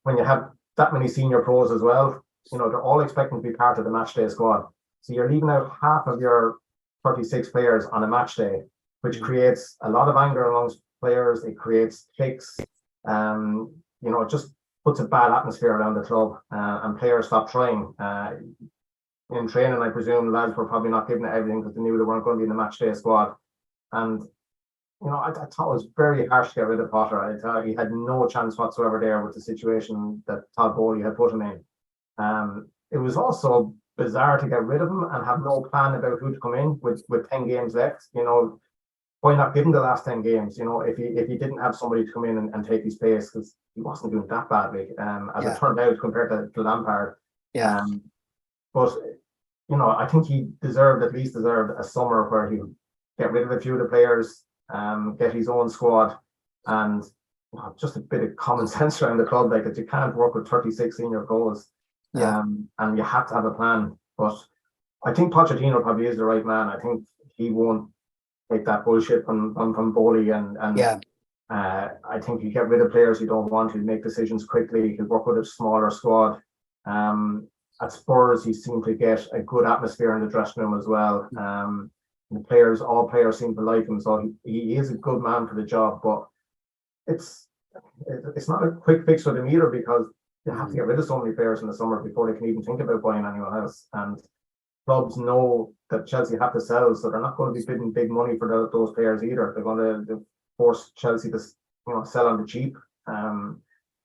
When you have that many senior pros as well, they're all expecting to be part of the match day squad. So you're leaving out half of your 36 players on a match day, which creates a lot of anger amongst players. It creates cliques. It just puts a bad atmosphere around the club, and players stop trying. In training, I presume lads were probably not giving it everything because they knew they weren't going to be in the match day squad. And I thought it was very harsh to get rid of Potter. I thought he had no chance whatsoever there with the situation that Todd Bowley had put him in. It was also bizarre to get rid of him and have no plan about who to come in with 10 games left. Why not give him the last 10 games? If he didn't have somebody to come in and take his place, because he wasn't doing that badly, as it turned out compared to Lampard. Yeah. But I think he at least deserved a summer where he get rid of a few of the players, get his own squad, and just a bit of common sense around the club, like that you can't work with 36 senior pros. And you have to have a plan. But I think Pochettino probably is the right man. I think he won't take that bullshit from Bowley, and I think you get rid of players you don't want. He'll make decisions quickly. He'll work with a smaller squad. At Spurs, he seemed to get a good atmosphere in the dressing room as well. All players seem to like him, so he is a good man for the job. But it's not a quick fix for them either, because they have to get rid of so many players in the summer before they can even think about buying anyone else. And clubs know that Chelsea have to sell, so they're not going to be bidding big money for those players either. They're going to force Chelsea to sell on the cheap.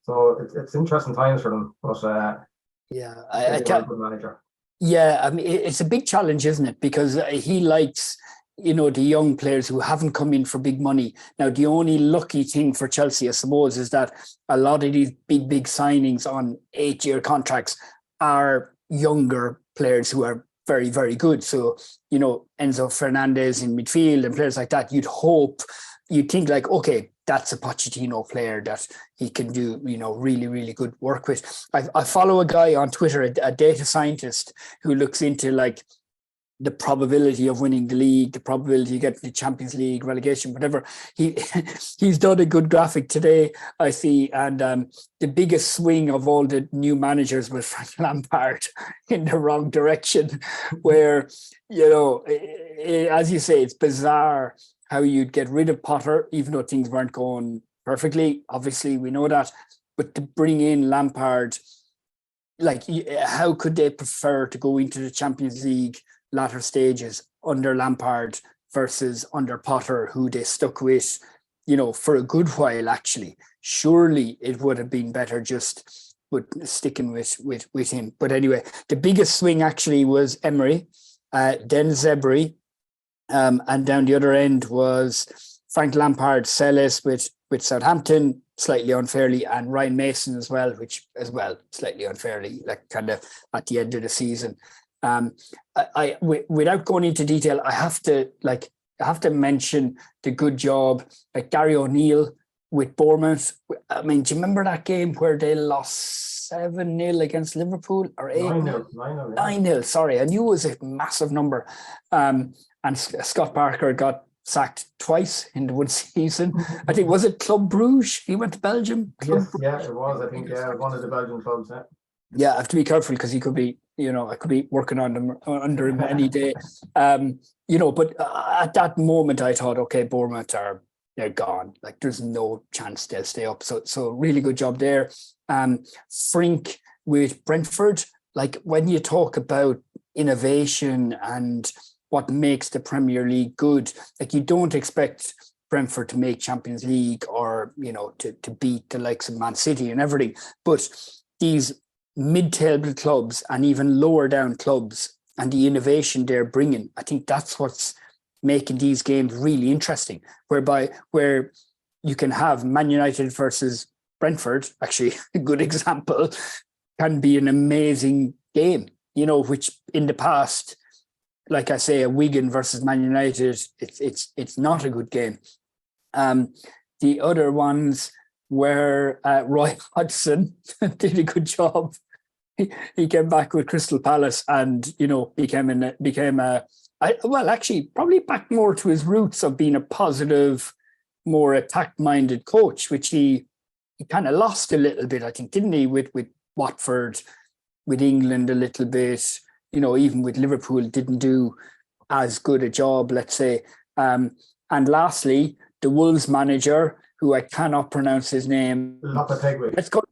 So it's interesting times for them. But I can't. Good manager. Yeah, I mean, it's a big challenge, isn't it? Because he likes, the young players who haven't come in for big money. Now, the only lucky thing for Chelsea, I suppose, is that a lot of these big signings on 8-year contracts are younger players who are very, very good. So, Enzo Fernandez in midfield and players like that, you'd think like, okay, that's a Pochettino player that he can do, really, really good work with. I follow a guy on Twitter, a data scientist, who looks into like the probability of winning the league, the probability of getting the Champions League, relegation, whatever. He's done a good graphic today, I see, and the biggest swing of all the new managers was Frank Lampard in the wrong direction, where, as you say, it's bizarre how you'd get rid of Potter, even though things weren't going perfectly. Obviously, we know that. But to bring in Lampard, like, how could they prefer to go into the Champions League latter stages under Lampard versus under Potter, who they stuck with, for a good while, actually? Surely it would have been better just sticking with him. But anyway, the biggest swing actually was Emery, then Zebri, and down the other end was Frank Lampard, Celis with Southampton, slightly unfairly, and Ryan Mason as well, slightly unfairly, like kind of at the end of the season. Without going into detail, I have to mention the good job like Gary O'Neill with Bournemouth. I mean, do you remember that game where they lost 7-0 against Liverpool, or 8-0? 9-0. Sorry, I knew it was a massive number. And Scott Parker got sacked twice in the one season. I think, was it Club Bruges? He went to Belgium. Yes, it was. I think, one of the Belgian clubs. Yeah, I have to be careful because he could be, I could be working on them under him any day. But at that moment I thought, okay, Bournemouth they're gone. Like there's no chance they'll stay up. So really good job there. Frink with Brentford. Like when you talk about innovation and what makes the Premier League good, like you don't expect Brentford to make Champions League or, to beat the likes of Man City and everything. But these mid-table clubs and even lower down clubs and the innovation they're bringing, I think that's what's making these games really interesting, where you can have Man United versus Brentford, actually a good example, can be an amazing game, which in the past, like I say, a Wigan versus Man United, it's not a good game. The other ones where Roy Hodgson did a good job. He came back with Crystal Palace and actually probably back more to his roots of being a positive, more attack-minded coach, which he kind of lost a little bit, I think, didn't he, with Watford, with England a little bit, even with Liverpool didn't do as good a job, let's say. And lastly, the Wolves manager, who I cannot pronounce his name. Let's call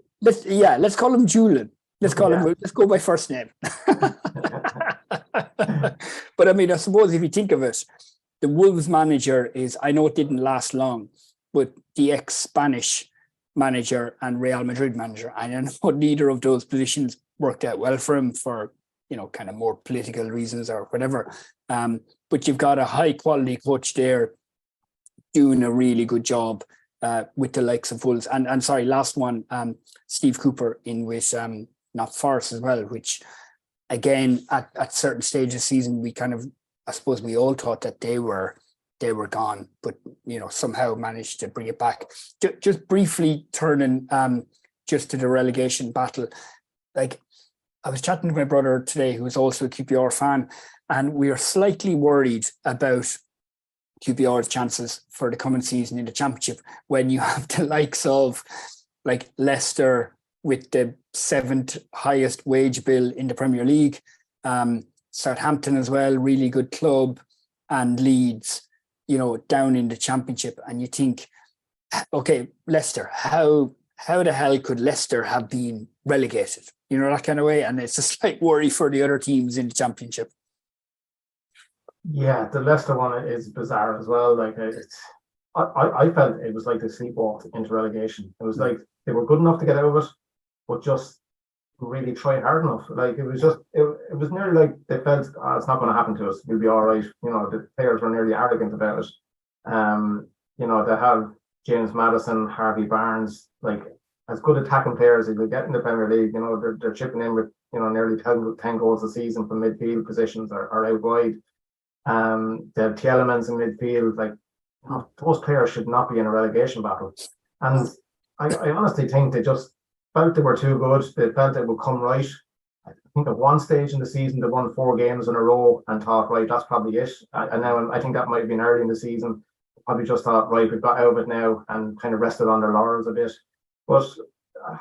him Julian. Let's go by first name. But I mean, I suppose if you think of it, the Wolves manager is, I know it didn't last long, but the ex-Spanish manager and Real Madrid manager. I know neither of those positions worked out well for him for, kind of more political reasons or whatever. But you've got a high quality coach there doing a really good job with the likes of Wolves. And sorry, last one, Steve Cooper in with not Forest as well, which again, at certain stages of season, we kind of, I suppose we all thought that they were gone, but somehow managed to bring it back. Just briefly turning just to the relegation battle. Like I was chatting to my brother today, who's also a QPR fan, and we are slightly worried about QPR's chances for the coming season in the Championship when you have the likes of like Leicester with the 7th highest wage bill in the Premier League, Southampton as well, really good club, and Leeds, down in the Championship. And you think, okay, Leicester, how the hell could Leicester have been relegated? That kind of way. And it's a slight worry for the other teams in the Championship. Yeah, the Leicester one is bizarre as well. Like I felt it was like they sleepwalked into relegation. It was like they were good enough to get out of it, but just really try hard enough. Like it was nearly like they felt, it's not going to happen to us. We'll be all right. The players were nearly arrogant about it. They have James Maddison, Harvey Barnes, like as good attacking players as they get in the Premier League. They're chipping in with nearly 10 goals a season from midfield positions or out wide. They have Tielemans in midfield. Like those players should not be in a relegation battle. And I honestly think they just felt they were too good. They felt it would come right. I think at one stage in the season they won 4 games in a row and thought, right, that's probably it. And now I think that might have been early in the season. Probably just thought, right, we've got out of it now and kind of rested on their laurels a bit. But I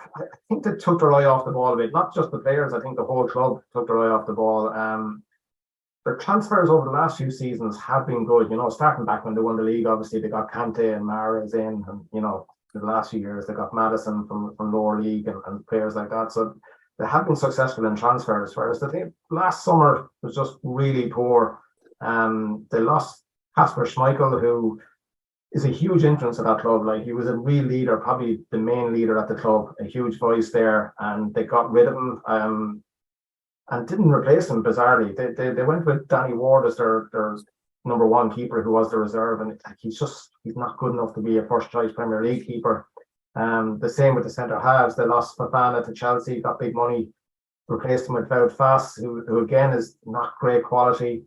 think they took their eye off the ball a bit. Not just the players, I think the whole club took their eye off the ball. Their transfers over the last few seasons have been good. Starting back when they won the league, obviously they got Kante and Mahrez in, and the last few years they got Maddison from lower league and players like that. So they have been successful in transfers. Whereas the thing last summer was just really poor. They lost Kasper Schmeichel, who is a huge influence at that club. Like he was a real leader, probably the main leader at the club, a huge voice there, and they got rid of him and didn't replace him. Bizarrely, they went with Danny Ward as their number 1 keeper, who was the reserve, and he's not good enough to be a first choice Premier League keeper. The same with the centre halves. They lost Fofana to Chelsea, got big money, replaced him with Wout Faes, who again is not great quality.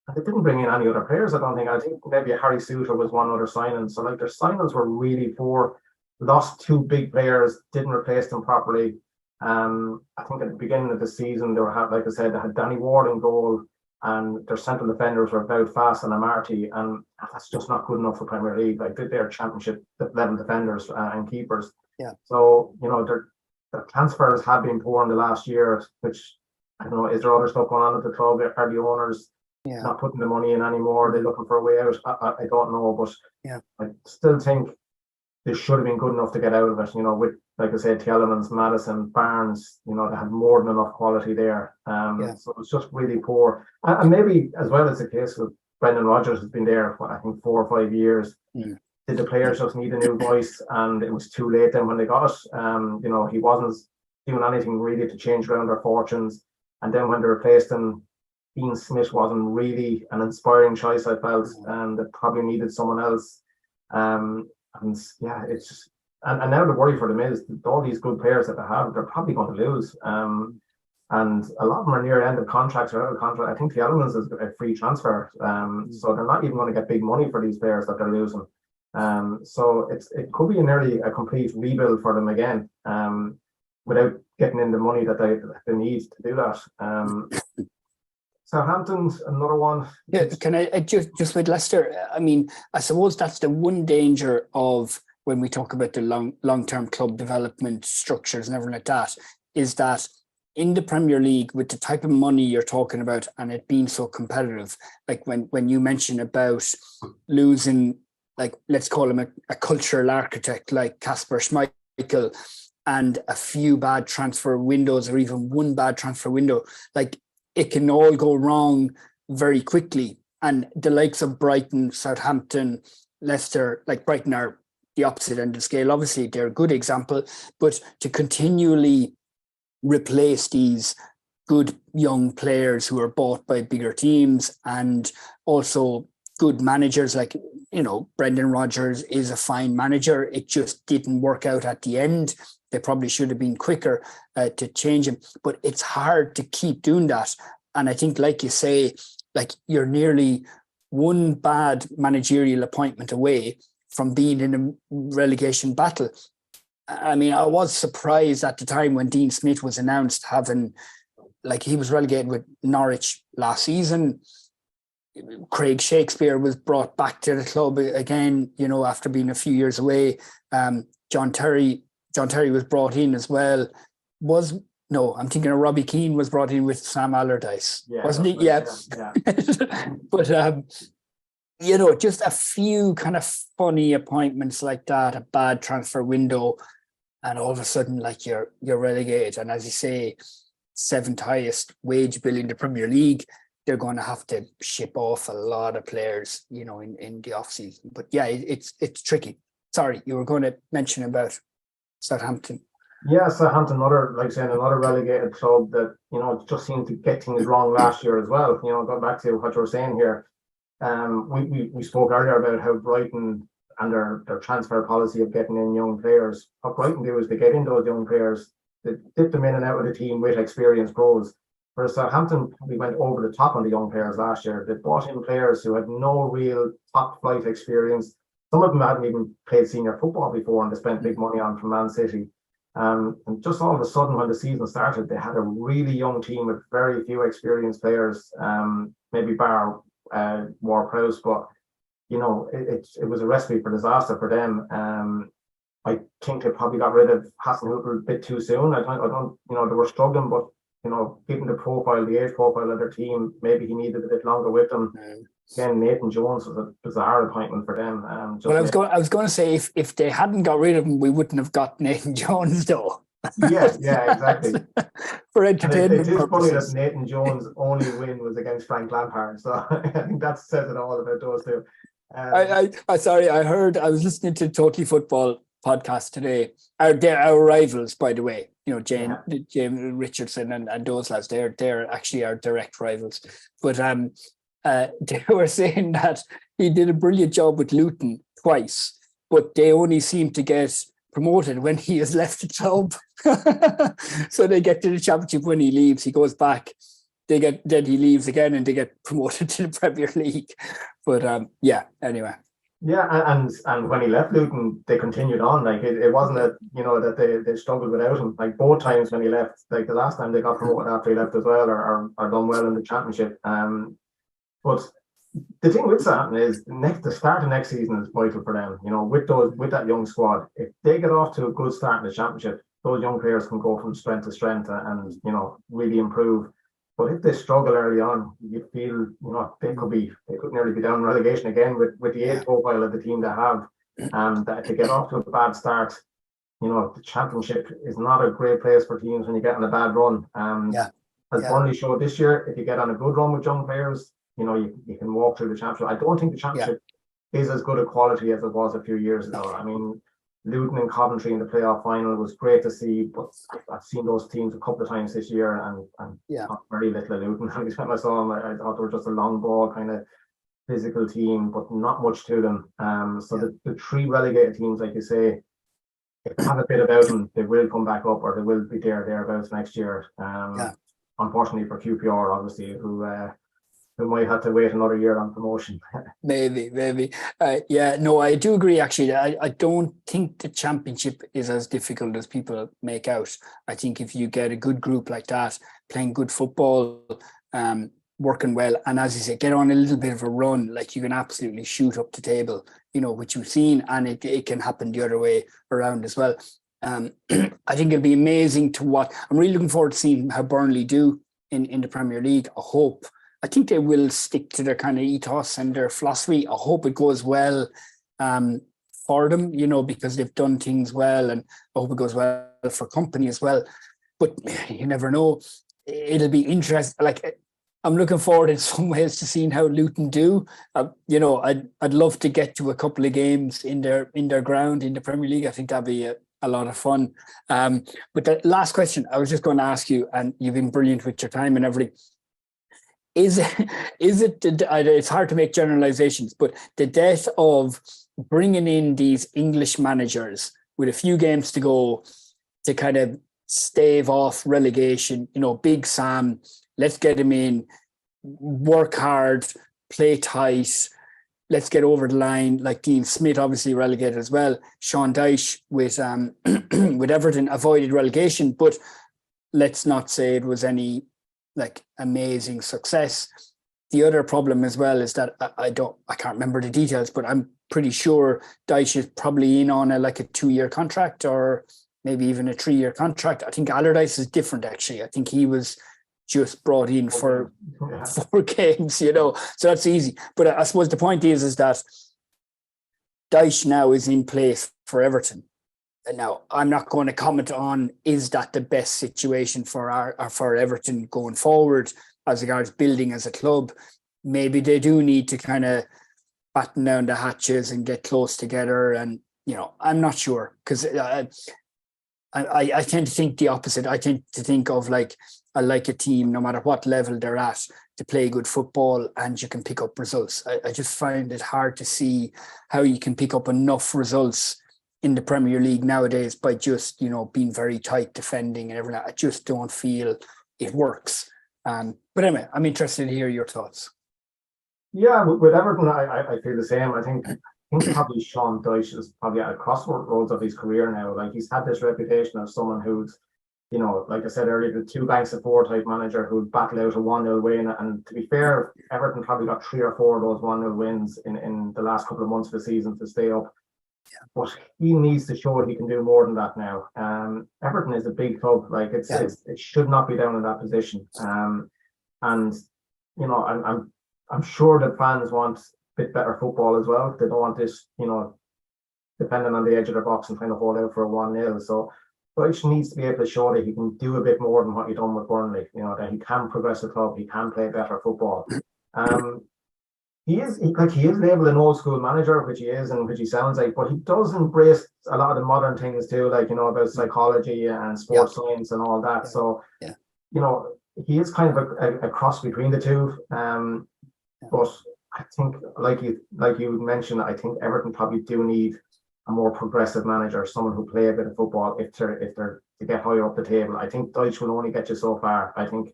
And they didn't bring in any other players, I don't think. I think maybe Harry Suter was one other signing. So like their signings were really poor. Lost 2 big players, didn't replace them properly. I think at the beginning of the season they had, like I said, they had Danny Ward in goal, and their central defenders were Wout Faes and Amartey, and that's just not good enough for Premier League. Like they're Championship level defenders and keepers. Yeah. So their transfers have been poor in the last year, which I don't know, is there other stuff going on at the club? Are the owners not putting the money in anymore? Are they looking for a way out? I don't know, but I still think they should have been good enough to get out of it. You know, with, like I said, Tielemans, Maddison, Barnes, you know, they had more than enough quality there. So it's just really poor. And maybe as well as the case with Brendan Rodgers has been there for, I think, 4 or 5 years. Did the players just need a new voice, and it was too late then when they got it? You know, he wasn't doing anything really to change around their fortunes. And then when they replaced him, Dean Smith wasn't really an inspiring choice, I felt, and they probably needed someone else. And yeah, it's just, and now the worry for them is that all these good players that they have, they're probably going to lose. And a lot of them are near end of contracts or out of contract. I think the Elements is a free transfer. So they're not even going to get big money for these players that they're losing. So it could be nearly a complete rebuild for them again, without getting in the money that they need to do that. Southampton's another one. Yeah, can I just with Leicester? I mean, I suppose that's the one danger of when we talk about the long-term club development structures and everything like that, is that in the Premier League, with the type of money you're talking about and it being so competitive, like when you mention about losing, like, let's call him a cultural architect like Kasper Schmeichel, and a few bad transfer windows or even one bad transfer window, like, it can all go wrong very quickly. And the likes of Brighton, Southampton, Leicester, like Brighton are the opposite end of the scale. Obviously, they're a good example, but to continually replace these good young players who are bought by bigger teams, and also good managers, like, you know, Brendan Rodgers is a fine manager. It just didn't work out at the end. They probably should have been quicker to change him, but it's hard to keep doing that. And I think, like you say, like, you're nearly one bad managerial appointment away from being in a relegation battle. I mean, I was surprised at the time when Dean Smith was announced, having, like, he was relegated with Norwich last season. Craig Shakespeare was brought back to the club again, you know, after being a few years away. John Terry was brought in as well. I'm thinking of Robbie Keane was brought in with Sam Allardyce, wasn't he? Yeah. But you know, just a few kind of funny appointments like that, a bad transfer window, and all of a sudden, like, you're relegated. And as you say, 7th highest wage bill in the Premier League. They're going to have to ship off a lot of players, you know, in the off season. But yeah, it's tricky. Sorry, you were going to mention about Southampton. Yeah, Southampton, another relegated club that, you know, just seemed to get things wrong last year as well. You know, going back to what you were saying here, we spoke earlier about how Brighton and their transfer policy of getting in young players. What Brighton do is they get in those young players, they dip them in and out of the team with experienced pros. Whereas Southampton probably went over the top on the young players last year. They brought in players who had no real top flight experience. Some of them hadn't even played senior football before, and they spent big money on from Man City. And just all of a sudden, when the season started, they had a really young team with very few experienced players, maybe bar Ward-Prowse, but, you know, it was a recipe for disaster for them. I think they probably got rid of Hasenhüttl a bit too soon. I don't, you know, they were struggling, but, you know, given the age profile of their team, maybe he needed a bit longer with them. Again, Nathan Jones was a bizarre appointment for them. I was going to say, if they hadn't got rid of him, we wouldn't have got Nathan Jones, though. Yeah, exactly. For entertainment purposes. It is funny that Nathan Jones' only win was against Frank Lampard, so I think that says it all about those two. I was listening to Totally Football podcast today. Our rivals, by the way, you know, James Richardson and those lads. They're actually our direct rivals. But they were saying that he did a brilliant job with Luton twice, but they only seem to get promoted when he has left the club. So they get to the championship when he leaves. He goes back. Then he leaves again, and they get promoted to the Premier League. But anyway. Yeah, and when he left Luton, they continued on. Like, it wasn't that they struggled without him. Like, both times when he left, like the last time they got promoted after he left as well, or done well in the championship. But the thing with Southampton is the start of next season is vital for them. You know, with that young squad, if they get off to a good start in the championship, those young players can go from strength to strength and, you know, really improve. But if they struggle early on, you feel, they could nearly be down relegation again with the age profile of the team they have. That if they get off to a bad start, the championship is not a great place for teams when you get on a bad run. As Burnley showed this year, if you get on a good run with young players, you can walk through the championship. I don't think the championship is as good a quality as it was a few years ago. I mean, Luton and Coventry in the playoff final was great to see, but I've seen those teams a couple of times this year and not very little of Luton. Every time I saw them, I thought they were just a long ball kind of physical team, but not much to them. So the three relegated teams, like you say, if they have a bit about them, they will come back up, or they will be thereabouts next year. Unfortunately for QPR, obviously, who might have to wait another year on promotion. maybe. I do agree, actually. I don't think the championship is as difficult as people make out. I think if you get a good group like that, playing good football, working well, and as you say, get on a little bit of a run, like you can absolutely shoot up the table, which you've seen, and it can happen the other way around as well. I think it'll be amazing to watch. I'm really looking forward to seeing how Burnley do in the Premier League. I think they will stick to their kind of ethos and their philosophy. I hope it goes well for them, because they've done things well, and I hope it goes well for company as well. But you never know. It'll be interesting. Like, I'm looking forward in some ways to seeing how Luton do. I'd love to get to a couple of games in their ground in the Premier League. I think that'd be a lot of fun. But the last question I was just going to ask you, and you've been brilliant with your time and everything. Is it it's hard to make generalizations, but the death of bringing in these English managers with a few games to go to kind of stave off relegation, Big Sam, let's get him in, work hard, play tight, let's get over the line. Like Dean Smith, obviously relegated as well. Sean Dyche with with Everton avoided relegation, but let's not say it was any amazing success. The other problem as well is that I can't remember the details, but I'm pretty sure Dyche is probably in on a 2-year contract, or maybe even a 3-year contract. I think Allardyce is different, actually. I think he was just brought in for 4 games, so that's easy. But I suppose the point is that Dyche now is in place for Everton. And now, I'm not going to comment on is that the best situation for Everton going forward as regards building as a club. Maybe they do need to kind of batten down the hatches and get close together. And, I'm not sure, because I tend to think the opposite. I tend to think of I like a team, no matter what level they're at, to play good football and you can pick up results. I just find it hard to see how you can pick up enough results in the Premier League nowadays by just, being very tight defending and everything. I just don't feel it works. But anyway, I'm interested to hear your thoughts. Yeah, with Everton, I feel the same. I think probably Sean Dyche is probably at a crossroads of his career now. He's had this reputation of someone who's, like I said earlier, the 2 banks of 4 type manager who'd battle out a 1-0 win. And to be fair, Everton probably got 3 or 4 of those 1-0 wins in the last couple of months of the season to stay up. But he needs to show he can do more than that now. Everton is a big club. It should not be down in that position. And I'm sure that fans want a bit better football as well. They don't want this, depending on the edge of their box and trying to hold out for a 1-0. So Dyche needs to be able to show that he can do a bit more than what he's done with Burnley. That he can progress the club, he can play better football. He is labelled an old school manager, which he is and which he sounds like, but he does embrace a lot of the modern things too, about psychology and sports science and all that. So, he is kind of a cross between the two. But I think, like you mentioned, I think Everton probably do need a more progressive manager, someone who play a bit of football if they're to get higher up the table. I think Dyche will only get you so far. I think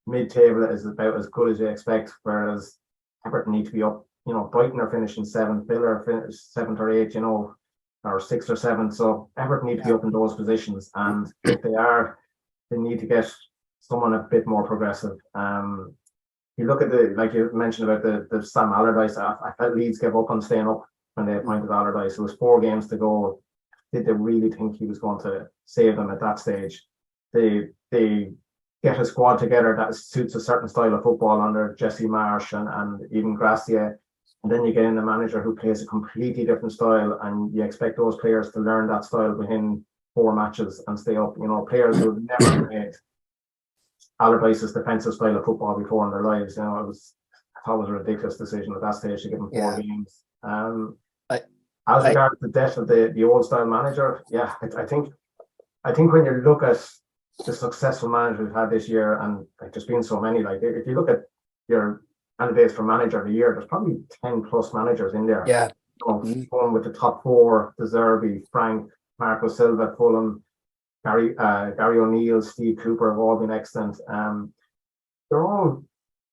mid-table is about as good as you expect, whereas Everton need to be up. Brighton are finishing 7th, Villa are 7th or 8th, or 6th or 7th. So Everton need to be up in those positions, and if they are, they need to get someone a bit more progressive. You look at like you mentioned about the Sam Allardyce. I felt Leeds gave up on staying up when they appointed Allardyce. It was 4 games to go. Did they really think he was going to save them at that stage? They get a squad together that suits a certain style of football under Jesse Marsh and even Gracia. And then you get in a manager who plays a completely different style, and you expect those players to learn that style within 4 matches and stay up. You know, players who have never played Allardyce's defensive style of football before in their lives. You know, I thought it was a ridiculous decision at that stage to give them 4 games. As regards the death of the old style manager, I think when you look at the successful managers we've had this year, and like there's been so many, like if you look at your candidates for manager of the year, there's probably 10 plus managers in there. Yeah. Going with the top 4, De Zerbi, Frank, Marco Silva, Fulham, Gary O'Neill, Steve Cooper have all been excellent. They're all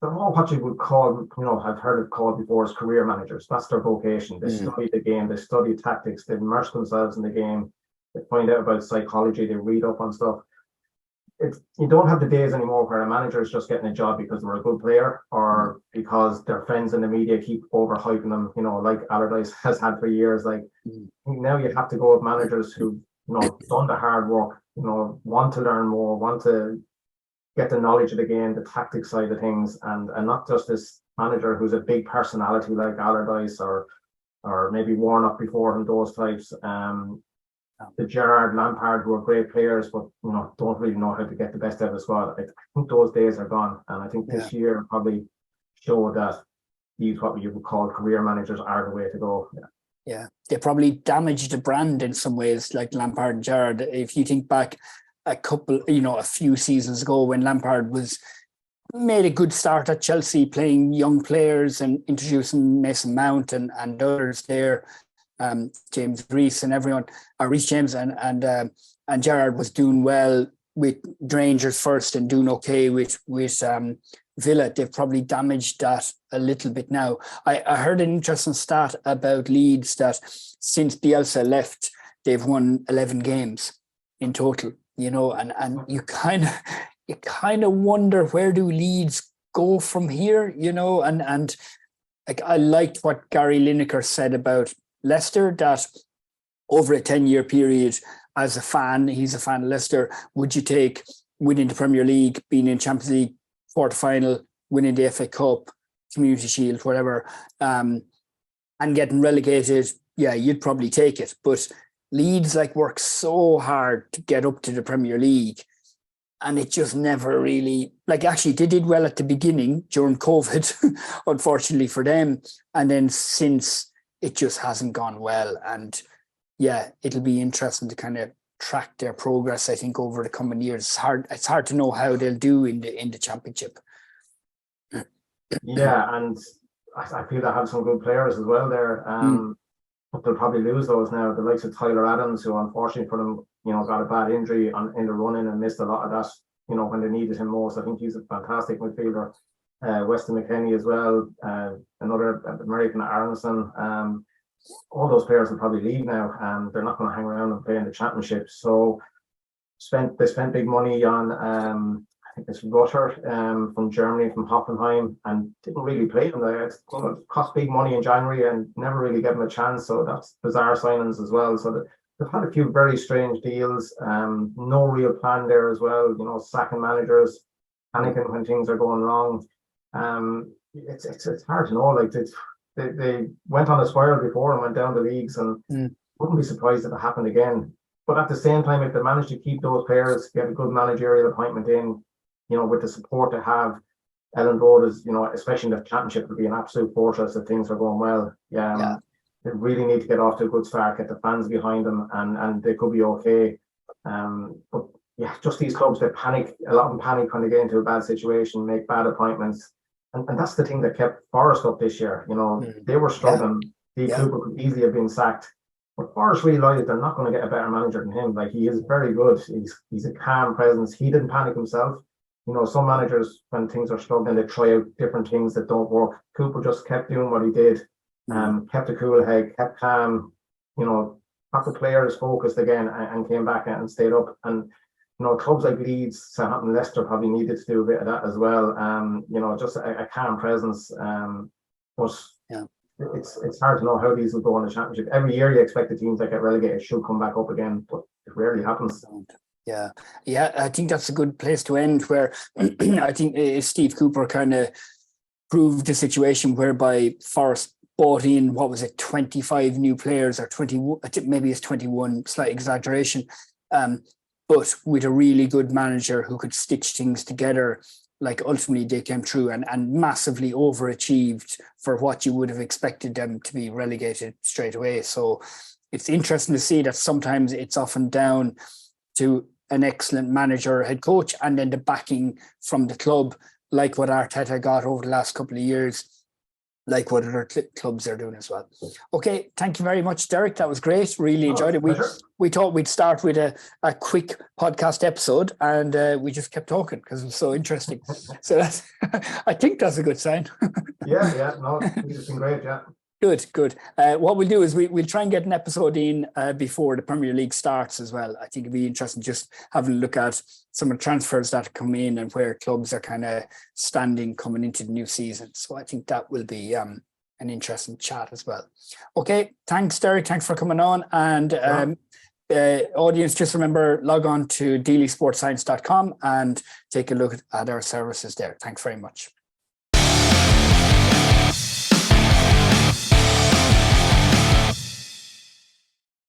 what you would call, you know, I've heard it called before as career managers. That's their vocation. They study the game, they study tactics, they immerse themselves in the game, they find out about psychology, they read up on stuff. You don't have the days anymore where a manager is just getting a job because they're a good player or because their friends in the media keep overhyping them, you know, like Allardyce has had for years. Like now you have to go with managers who, you know, done the hard work, you know, want to learn more, want to get the knowledge of the game, the tactics side of things, and not just this manager who's a big personality like Allardyce or maybe Warnock before him, those types. The Gerrard, Lampard, who are great players, but you know, don't really know how to get the best out of the squad. I think those days are gone, and I think this year probably showed that these what you would call career managers are the way to go. Yeah, they probably damaged the brand in some ways, like Lampard and Gerrard. If you think back a few seasons ago when Lampard made a good start at Chelsea, playing young players and introducing Mason Mount and others there. James Reese and everyone, Reece James and Gerrard was doing well with Rangers first and doing okay with Villa. They've probably damaged that a little bit now. I heard an interesting stat about Leeds that since Bielsa left, they've won 11 games in total. You know, and you kind of wonder, where do Leeds go from here? You know, and like I liked what Gary Lineker said about Leicester, that over a 10-year period, as a fan, he's a fan of Leicester, would you take winning the Premier League, being in Champions League quarter-final, winning the FA Cup, Community Shield, whatever, and getting relegated? Yeah, you'd probably take it. But Leeds work so hard to get up to the Premier League, and it just never really, actually they did well at the beginning during COVID, unfortunately for them. And then since, it just hasn't gone well. And yeah, it'll be interesting to kind of track their progress, I think, over the coming years. It's hard to know how they'll do in the Championship. Yeah, and I feel they have some good players as well there. But they'll probably lose those now. The likes of Tyler Adams, who unfortunately for them, you know, got a bad injury in the run-in and missed a lot of that, you know, when they needed him most. I think he's a fantastic midfielder. Weston McKennie as well, another American, Aronson. All those players will probably leave now. They're not going to hang around and play in the Championship. So they spent big money on, I think it's Rutter from Germany, from Hoffenheim, and didn't really play him. It cost big money in January and never really gave him a chance. So that's bizarre signings as well. So they've had a few very strange deals. No real plan there as well. You know, sacking managers, panicking when things are going wrong. It's hard to know. They went on a spiral before and went down the leagues, and wouldn't be surprised if it happened again. But at the same time, if they manage to keep those players, get a good managerial appointment in, you know, with the support they have, Ellen Road is, you know, especially in the Championship, will be an absolute fortress if things are going well. They really need to get off to a good start, get the fans behind them, and they could be okay. But yeah, just these clubs, they panic. A lot of them panic when they get into a bad situation, make bad appointments. And that's the thing that kept Forest up this year. You know, they were struggling. Steve Cooper could easily have been sacked. But Forest realised they're not going to get a better manager than him. He is very good. He's a calm presence. He didn't panic himself. You know, some managers, when things are struggling, they try out different things that don't work. Cooper just kept doing what he did, kept a cool head, kept calm, you know, got the players focused again and came back and stayed up. And you know, clubs like Leeds, Southampton, Leicester probably needed to do a bit of that as well. You know, just a calm presence. But it's hard to know how these will go in the Championship. Every year you expect the teams that get relegated should come back up again, but it rarely happens. Yeah, I think that's a good place to end. Where I think Steve Cooper kind of proved the situation whereby Forest bought in, what was it, 25 new players, or 20? I think maybe it's 21, slight exaggeration. But with a really good manager who could stitch things together, like ultimately they came through and massively overachieved for what you would have expected them to be relegated straight away. So it's interesting to see that sometimes it's often down to an excellent manager or head coach, and then the backing from the club, like what Arteta got over the last couple of years, like what other clubs are doing as well. Okay, thank you very much, Derek. That was great. Really enjoyed it. We thought we'd start with a quick podcast episode, and we just kept talking because it was so interesting. So that's, I think that's a good sign. No, it's been great, yeah. Good. What we'll do is we'll try and get an episode in before the Premier League starts as well. I think it'd be interesting just having a look at some of the transfers that come in and where clubs are kind of standing coming into the new season. So I think that will be an interesting chat as well. Okay, thanks, Derek. Thanks for coming on. And audience, just remember, log on to deelysportscience.com and take a look at our services there. Thanks very much.